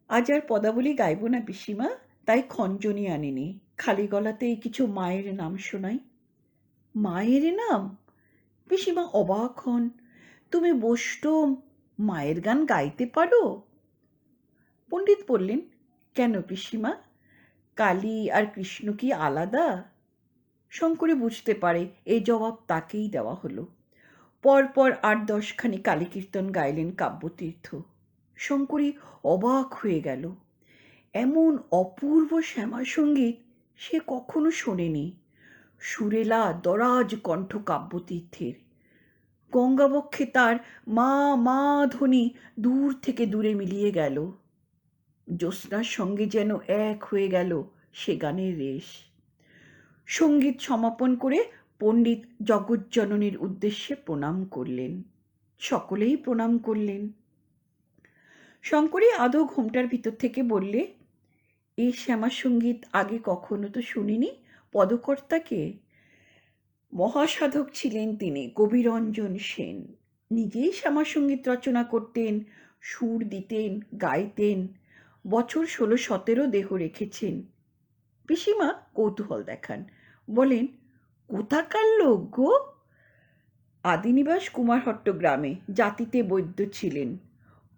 আজ আর পদাবলী গাইব না পিসিমা, তাই খঞ্জনি আনিনি, খালি গলাতেই কিছু মায়ের নাম শোনাই। মায়ের নাম? পিসিমা অবাক হন, তুমি বৈষ্ণব, মায়ের গান গাইতে পারো? পণ্ডিত বললেন, কেন পিসিমা, কালী আর কৃষ্ণ কি আলাদা? শঙ্করী বুঝতে পারে এই জবাব তাকেই দেওয়া হলো। পরপর 8-10 খানি কালী কীর্তন গাইলেন কাব্যতীর্থ। শঙ্করী অবাক হয়ে গেল, এমন অপূর্ব শ্যামা সঙ্গীত সে কখনো শোনেনি সুরেলা দরাজ কণ্ঠ কাব্যতীর্থের। গঙ্গাবক্ষে তার মা মা ধ্বনি দূর থেকে দূরে মিলিয়ে গেল। জ্যোৎস্নার সঙ্গে যেন এক হয়ে গেল সে গানের রেশ। সঙ্গীত সমাপন করে পণ্ডিত জগজ্জননীর উদ্দেশ্যে প্রণাম করলেন। সকলেই প্রণাম করলেন। শঙ্করী আদৌ ঘোমটার ভিতর থেকে বললে, এই শ্যামাসঙ্গীত আগে কখনো তো শুনিনি। পদকর্তাকে? মহাসাধক ছিলেন তিনি, কবিরঞ্জন সেন। নিজেই শ্যামাসঙ্গীত রচনা করতেন, সুর দিতেন, গাইতেন। বছর 16-17 দেহ রেখেছেন। পিসিমা কৌতূহল দেখান, বলেন, কোথাকার লোক গো? আদিনিবাস কুমারহট্ট গ্রামে। জাতিতে বৈদ্য ছিলেন,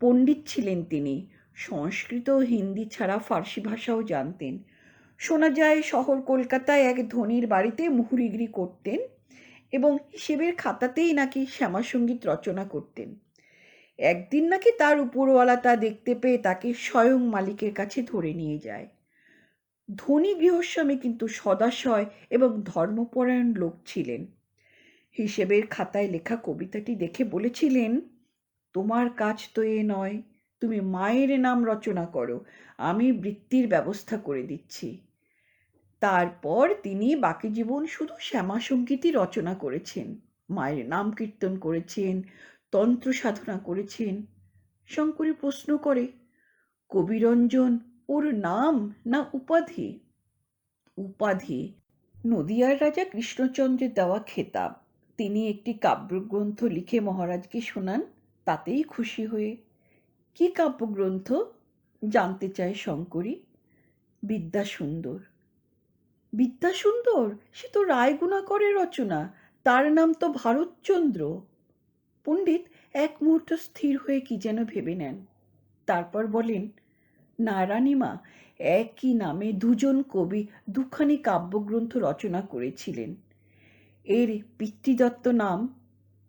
পণ্ডিত ছিলেন তিনি। সংস্কৃত ও হিন্দি ছাড়া ফার্সি ভাষাও জানতেন। শোনা যায় শহর কলকাতায় এক ধনীর বাড়িতে মুহুরিগিরি করতেন এবং হিসেবের খাতাতেই নাকি শ্যামাসঙ্গীত রচনা করতেন। একদিন নাকি তার উপরওয়ালা তা দেখতে পেয়ে তাকে স্বয়ং মালিকের কাছে ধরে নিয়ে যায়। ধনী গৃহস্বামী, কিন্তু সদাশয় এবং ধর্মপরায়ণ লোক ছিলেন। হিসেবের খাতায় লেখা কবিতাটি দেখে বলেছিলেন, তোমার কাজ তো এ নয়, তুমি মায়ের নাম রচনা করো, আমি বৃত্তির ব্যবস্থা করে দিচ্ছি। তারপর তিনি বাকি জীবন শুধু শ্যামাসঙ্গীতই রচনা করেছেন। মায়ের নাম কীর্তন করেছেন, তন্ত্র সাধনা করেছেন। শঙ্করী প্রশ্ন করে, কবিরঞ্জন ওর নাম না উপাধি? উপাধি। নদিয়ার রাজা কৃষ্ণচন্দ্রের দেওয়া খেতাব। তিনি একটি কাব্যগ্রন্থ লিখে মহারাজকে শোনান, তাতেই খুশি হয়ে। কি কাব্যগ্রন্থ জানতে চায় শঙ্করী। বিদ্যাসুন্দর। বিদ্যাসুন্দর? সে তো রায়গুণাকরের রচনা, তার নাম তো ভারতচন্দ্র। পণ্ডিত এক মুহূর্ত স্থির হয়ে কি যেন ভেবে নেন। তারপর বলেন, না রানীমা, একই নামে দুজন কবি দুখানি কাব্যগ্রন্থ রচনা করেছিলেন। এর পিতৃদত্ত নাম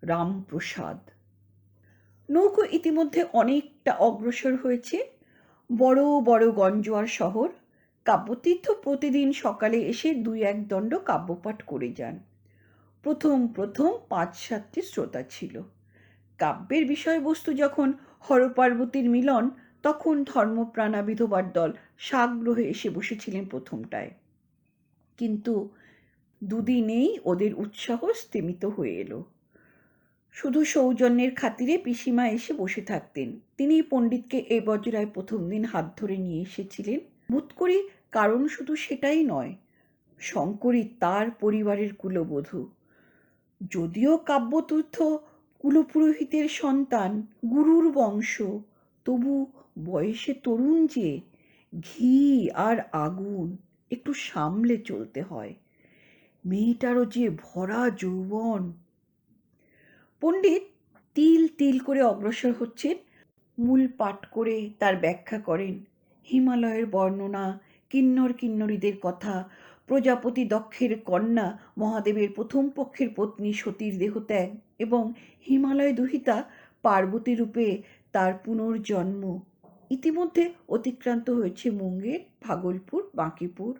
রামপ্রসাদ। নৌকো ইতিমধ্যে অনেকটা অগ্রসর হয়েছে। বড় বড় গঞ্জোয়ার শহর। কাব্যতীর্থ প্রতিদিন সকালে এসে 2-1 দণ্ড কাব্যপাঠ করে যান। প্রথম 5-7টি শ্রোতা ছিল। কাব্যের বিষয়বস্তু যখন হরপার্বতীর মিলন, তখন ধর্মপ্রাণা বিধবার দল সাগ্রহে এসে বসেছিলেন প্রথমটায়। কিন্তু দুদিনেই ওদের উৎসাহ স্তিমিত হয়ে এলো। শুধু সৌজন্যের খাতিরে পিসিমা এসে বসে থাকতেন। তিনি পণ্ডিতকে এ বজরায় প্রথম দিন হাত ধরে নিয়ে এসেছিলেন। বোধ করি কারণ শুধু সেটাই নয়, শঙ্করী তার পরিবারের কুলবধূ। যদিও কাব্যতীর্থ কুলপুরোহিতের সন্তান, গুরুর বংশ, তবু বয়সে তরুণ যে। ঘি আর আগুন, একটু সামলে চলতে হয়। মেয়েটারও যে ভরা যৌবন। পণ্ডিত তিল তিল করে অগ্রসর হচ্ছেন। মূল পাঠ করে তার ব্যাখ্যা করেন। হিমালয়ের বর্ণনা, কিন্নর কিন্নরীদের কথা, প্রজাপতি দক্ষের কন্যা মহাদেবের প্রথম পক্ষের পত্নী সতীর দেহত্যাগ এবং হিমালয় দুহিতা পার্বতী রূপে তার পুনর্জন্ম। ইতিমধ্যে অতিক্রান্ত হয়েছে মুঙ্গের, ভাগলপুর, বাঁকিপুর।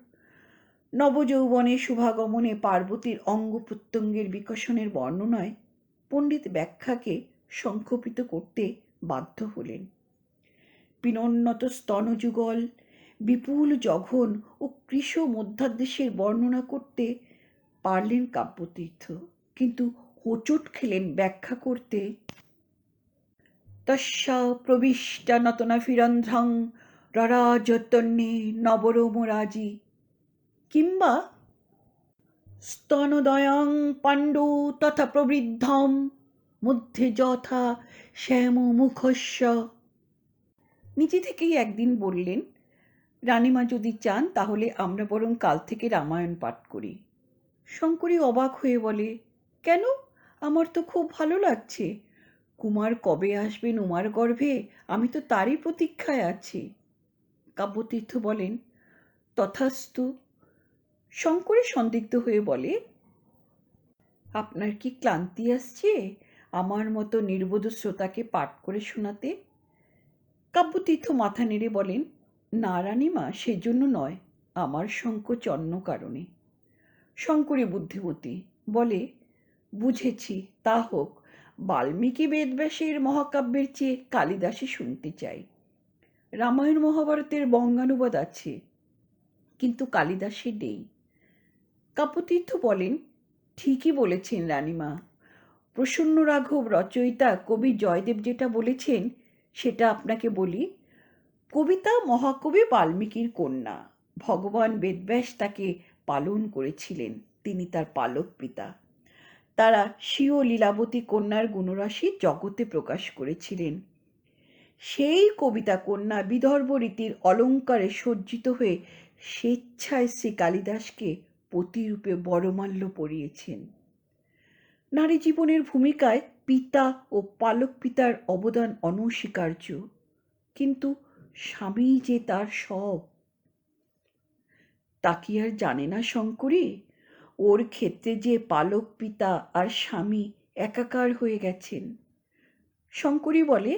নবযৌবনে শুভাগমনে পার্বতীর অঙ্গ প্রত্যঙ্গের বিকশনের বর্ণনায় পণ্ডিত ব্যাখ্যাকে সংক্ষেপিত করতে বাধ্য হলেন। পিনোন্নত স্তনযুগল, বিপুল জঘন ও কৃশ মধ্যাদেশের বর্ণনা করতে পারলেন কাব্যতীর্থ, কিন্তু হোঁচট খেলেন ব্যাখ্যা করতে। তস্যা প্রবিষ্টা নতনা ফিরন্ধ্রং ররাজতন্যে নবরোমরাজি কিংবা স্তনদয়ং পাণ্ডু তথা প্রবৃদ্ধম মধ্যে যথা শ্যামমুখস্য। নিজে থেকেই একদিন বললেন, রানীমা যদি চান তাহলে আমরা বরং কাল থেকে রামায়ণ পাঠ করি। শঙ্করী অবাক হয়ে বলে, কেন? আমার তো খুব ভালো লাগছে। কুমার কবে আসবেন উমার গর্ভে, আমি তো তারই প্রতীক্ষায় আছি। কাব্যতীর্থ বলেন, তথাস্তু। শঙ্করী সন্দিগ্ধ হয়ে বলে, আপনার কি ক্লান্তি আসছে আমার মতো নির্বোধ শ্রোতাকে পাঠ করে শোনাতে? কাব্যতীর্থ মাথা নেড়ে বলেন, না রানীমা, সেজন্য নয়। আমার সংকোচ অন্য কারণে। শঙ্করী বুদ্ধিবতী, বলে, বুঝেছি, তা হোক। বাল্মীকি বেদব্যাসের মহাকাব্যের চেয়ে কালিদাসই শুনতে চাই। রামায়ণ মহাভারতের বঙ্গানুবাদ আছে, কিন্তু কালিদাসে নেই। কাব্যতীর্থ বলেন, ঠিকই বলেছেন রানীমা। প্রসন্ন রাঘব রচয়িতা কবি জয়দেব যেটা বলেছেন সেটা আপনাকে বলি। কবিতা মহাকবি বাল্মীকির কন্যা। ভগবান বেদব্যাস তাকে পালন করেছিলেন, তিনি তার পালক পিতা। তারা স্বীয় লীলাবতী কন্যার গুণরাশি জগতে প্রকাশ করেছিলেন। সেই কবিতা কন্যা বিদর্ভ রীতির অলঙ্কারে সজ্জিত হয়ে স্বেচ্ছায় শ্রী কালিদাসকে পতিরূপে বড়মাল্য পরিয়েছেন। নারী জীবনের ভূমিকায় পিতা ও পালক পিতার অবদান অনস্বীকার্য, কিন্তু স্বামী যে তার সব, তা কি আর জানে না শঙ্করী? ওর ক্ষেত্রে যে পালক পিতা আর স্বামী একাকার হয়ে গেছেন। শঙ্করী বলে,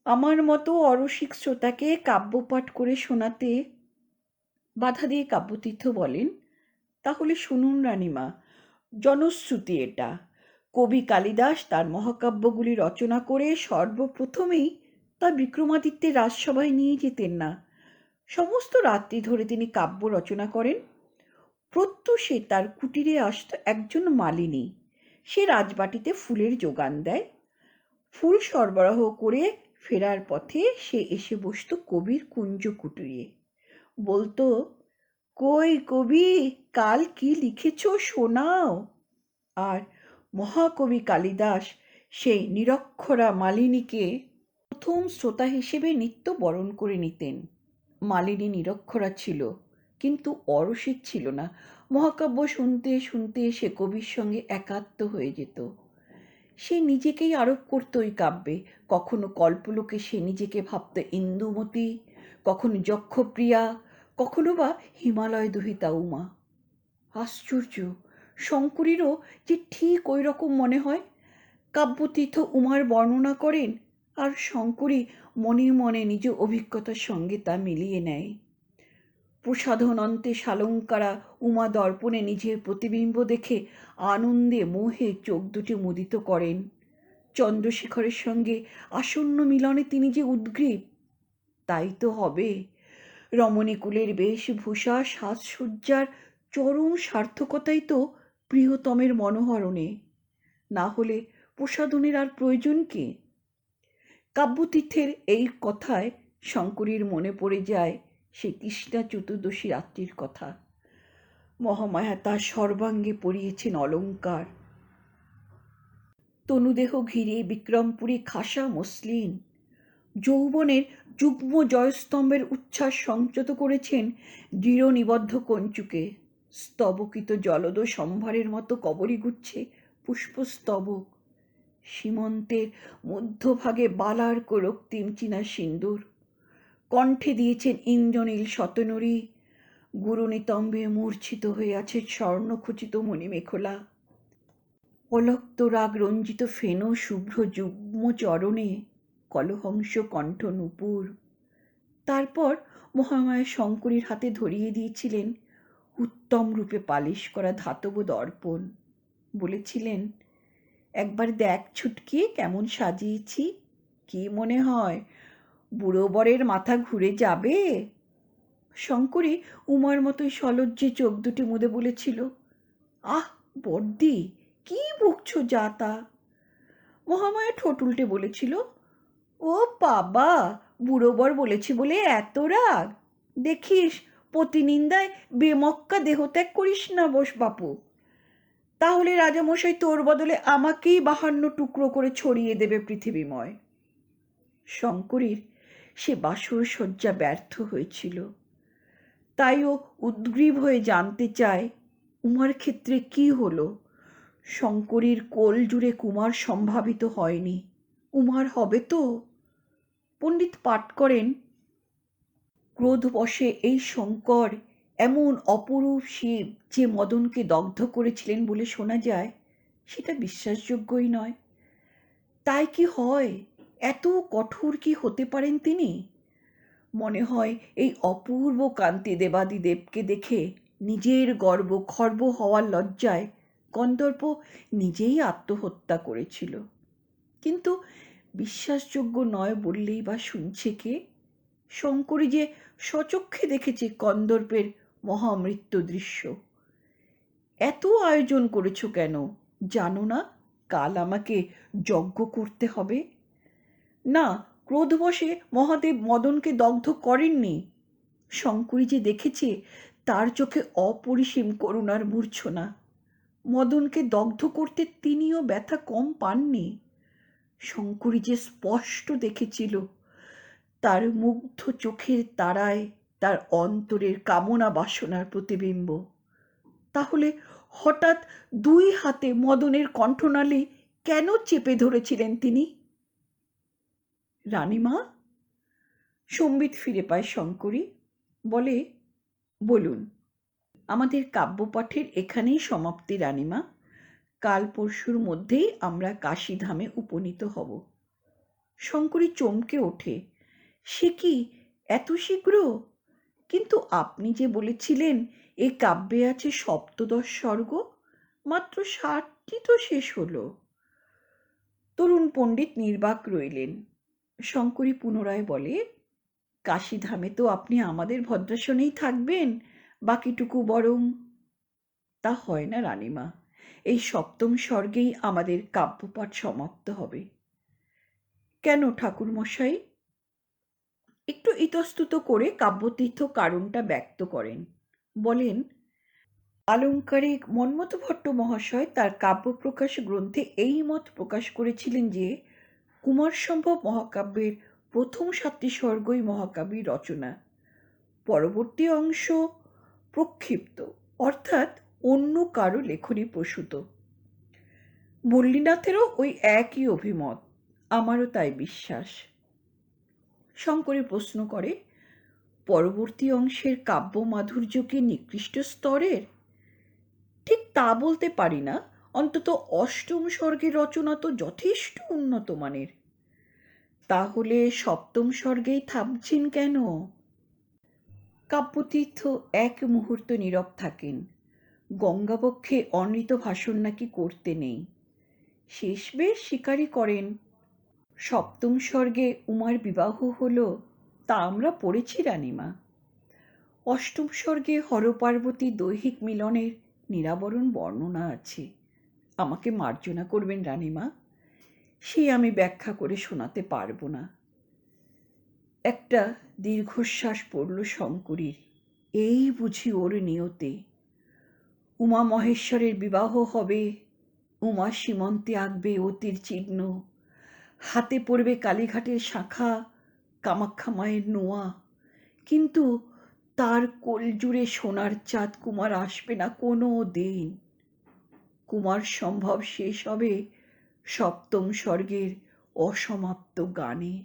আমার মতো অরসিক শ্রোতাকে কাব্যপাঠ করে শোনাতে বাধা দিয়ে কাব্যতীর্থ বলেন, তাহলে শুনুন রানীমা, জনশ্রুতি এটা। কবি কালিদাস তার মহাকাব্যগুলি রচনা করে সর্বপ্রথমেই তা বিক্রমাদিত্যের রাজসভায় নিয়ে যেতেন না। সমস্ত রাত্রি ধরে তিনি কাব্য রচনা করেন। প্রত্যুষে তার কুটিরে আসত একজন মালিনী। সে রাজবাটিতে ফুলের যোগান দেয়। ফুল সরবরাহ করে ফেরার পথে সে এসে বসত কবির কুঞ্জ কুটিরে। বলতো, কই কবি, কাল কি লিখেছ শোনাও। আর মহাকবি কালিদাস সেই নিরক্ষরা মালিনীকে প্রথম শ্রোতা হিসেবে নিত্য বরণ করে নিতেন। মালিনী নিরক্ষরা ছিল, কিন্তু অরসিক ছিল না। মহাকাব্য শুনতে শুনতে সে কবির সঙ্গে একাত্ম হয়ে যেত। সে নিজেকেই আরোপ করত ওই কাব্যে। কখনো কল্পলোকে সে নিজেকে ভাবত ইন্দুমতী, কখনো যক্ষপ্রিয়া, কখনো বা হিমালয় দুহিতা উমা। আশ্চর্য, শঙ্করীরও যে ঠিক ওই রকম মনে হয়। কাব্যতীর্থ উমার বর্ণনা করেন, আর শঙ্করী মনে মনে নিজ অভিজ্ঞতার সঙ্গে তা মিলিয়ে নেয়। প্রসাধন অন্তে শালঙ্কারা উমা দর্পণে নিজের প্রতিবিম্ব দেখে আনন্দে মোহে চোখ দুটি মুদিত করেন। চন্দ্রশেখরের সঙ্গে আসন্ন মিলনে তিনি যে উদ্গ্রীব, তাই তো হবে। রমণীকুলের বেশভূষা সাজসজ্জার চরম সার্থকতাই তো প্রিয়তমের মনোহরণে। না হলে প্রসাধনের আর প্রয়োজন কি? কাব্যতীর্থের এই কথায় শঙ্করীর মনে পড়ে যায় সে কৃষ্ণা চতুর্দশী রাত্রির কথা। মহামায়া তার সর্বাঙ্গে পরিয়েছেন অলঙ্কার। তনুদেহ ঘিরে বিক্রমপুরী খাসা মসলিন। যৌবনের যুগ্ম জয়স্তম্ভের উচ্ছ্বাস সংযত করেছেন দৃঢ় নিবদ্ধ কঞ্চুকে। স্তবকিত জলদ সম্ভারের মতো কবরী গুচ্ছে পুষ্পস্তবক। সীমন্তের মধ্যভাগে বালার রক্তিম চীনা সিন্দুর। কণ্ঠে দিয়েছেন ইন্দ্রনীল শতনুরী। গুরুনিতম্বে মূর্ছিত হয়ে আছে স্বর্ণখচিত মণিমেখলা। অলক্ত রাগ রঞ্জিত ফেনো শুভ্র যুগ্ম চরণে কলহংস কণ্ঠ নূপুর। তারপর মহামায়া শঙ্করীর হাতে ধরিয়ে দিয়েছিলেন উত্তম রূপে পালিশ করা ধাতব দর্পণ। বলেছিলেন, একবার দেখ ছুটকি, কেমন সাজিয়েছি। কি মনে হয় বুড়ো বরের মাথা ঘুরে যাবে? শঙ্করী উমার মতোই সলজ্জে চোখ দুটি মুদে বলেছিল, আহ বড়দি, কি বকছো যা তা। মহামায়া ঠোঁট উল্টে বলেছিল, ও বাবা, বুড়ো বর বলেছি বলে এত রাগ? দেখিস পতিনিন্দায় বেমক্কা দেহত্যাগ করিস না বস বাপু, তাহলে রাজামশাই তোর বদলে আমাকেই 52 টুকরো করে ছড়িয়ে দেবে পৃথিবীময়। শঙ্করীর সে বাসর শয্যা ব্যর্থ হয়েছিল, তাই ও উদ্গ্রীব হয়ে জানতে চায় উমার ক্ষেত্রে কি হলো। শঙ্করীর কোল জুড়ে কুমার সম্ভাবিত হয়নি, উমার হবে তো? পণ্ডিত পাঠ করেন, ক্রোধবশে এই শঙ্কর এমন অপরূপ শিব যে মদনকে দগ্ধ করেছিলেন বলে শোনা যায়, সেটা বিশ্বাসযোগ্যই নয়। তাই কি হয়? এত কঠোর কি হতে পারেন তিনি? মনে হয় এই অপূর্ব কান্তি দেবাদিদেবকে দেখে নিজের গর্ব খর্ব হওয়ার লজ্জায় কন্দর্প নিজেই আত্মহত্যা করেছিল। কিন্তু বিশ্বাসযোগ্য নয় বললেই বা শুনছে কে? শঙ্করী যে স্বচক্ষে দেখেছে কন্দর্পের মহামৃত্যু দৃশ্য। এত আয়োজন করেছ কেন? জানো না কাল আমাকে যজ্ঞ করতে হবে? না, ক্রোধবশে মহাদেব মদনকে দগ্ধ করেননি। শঙ্করী যে দেখেছে তার চোখে অপরিসীম করুণার মূর্ছনা। মদনকে দগ্ধ করতে তিনিও ব্যথা কম পাননি। শঙ্করী যে স্পষ্ট দেখেছিল তার মুগ্ধ চোখের তারায় তার অন্তরের কামনা বাসনার প্রতিবিম্ব। তাহলে হঠাৎ দুই হাতে মদনের কণ্ঠনালী কেন চেপে ধরেছিলেন তিনি? রানীমা? সম্বিত ফিরে পায় শঙ্করী, বলে, বলুন। আমাদের কাব্যপাঠের এখানেই সমাপ্তি রানীমা। কাল পরশুর মধ্যেই আমরা কাশীধামে উপনীত হব। শঙ্করী চমকে ওঠে। সে কি, এত শীঘ্র? কিন্তু আপনি যে বলেছিলেন এ কাব্যে আছে সপ্তদশ স্বর্গ, মাত্র 60টি তো শেষ হলো। তরুণ পণ্ডিত নির্বাক রইলেন। শঙ্করী পুনরায় বলে, কাশীধামে তো আপনি আমাদের ভদ্রাসনেই থাকবেন, বাকিটুকু বরং। তা হয় না রানীমা, এই সপ্তম স্বর্গেই আমাদের কাব্যপাঠ সমাপ্ত হবে। কেন ঠাকুরমশাই? একটু ইতস্তত করে কাব্যতীর্থ কারণটা ব্যক্ত করেন। বলেন, আলঙ্কারিক মন্মথ ভট্ট মহাশয় তার কাব্যপ্রকাশ গ্রন্থে এই মত প্রকাশ করেছিলেন যে কুমারসম্ভব মহাকাব্যের প্রথম 7টি স্বর্গই মহাকাব্যের রচনা, পরবর্তী অংশ প্রক্ষিপ্ত, অর্থাৎ অন্য কারো লেখনী প্রসূত। মল্লীনাথেরও ওই একই অভিমত, আমারও তাই বিশ্বাস। শঙ্করী প্রশ্ন করে, পরবর্তী অংশের কাব্য মাধুর্য কি নিকৃষ্ট স্তরের? ঠিক তা বলতে পারি না, অন্তত অষ্টম স্বর্গের রচনা তো যথেষ্ট উন্নত মানের। তাহলে সপ্তম স্বর্গেই থামছেন কেন? কাব্যতীর্থ এক মুহূর্ত নীরব থাকেন। গঙ্গাবক্ষে অনৃত ভাষণ নাকি করতে নেই। শেষ বেশ স্বীকারই করেন, সপ্তম স্বর্গে উমার বিবাহ হলো, তা আমরা পড়েছি রানীমা। অষ্টম স্বর্গে হরপার্বতী দৈহিক মিলনের নিরাবরণ বর্ণনা আছে। আমাকে মার্জনা করবেন রানীমা, সে আমি ব্যাখ্যা করে শোনাতে পারবো না। একটা দীর্ঘশ্বাস পড়ল শঙ্করীর। এই বুঝি ওর নিয়তে। উমা মহেশ্বরের বিবাহ হবে, উমা সীমন্তে আঁকবে অতির চিহ্ন, হাতে পড়বে কালীঘাটের শাঁখা, কামাখ্যা মায়ের নোয়া। কিন্তু তার কোলজুড়ে সোনার চাঁদ কুমার আসবে না কোনো দিন। কুমার সম্ভব শেষ হবে সপ্তম স্বর্গের অসমাপ্ত গানে।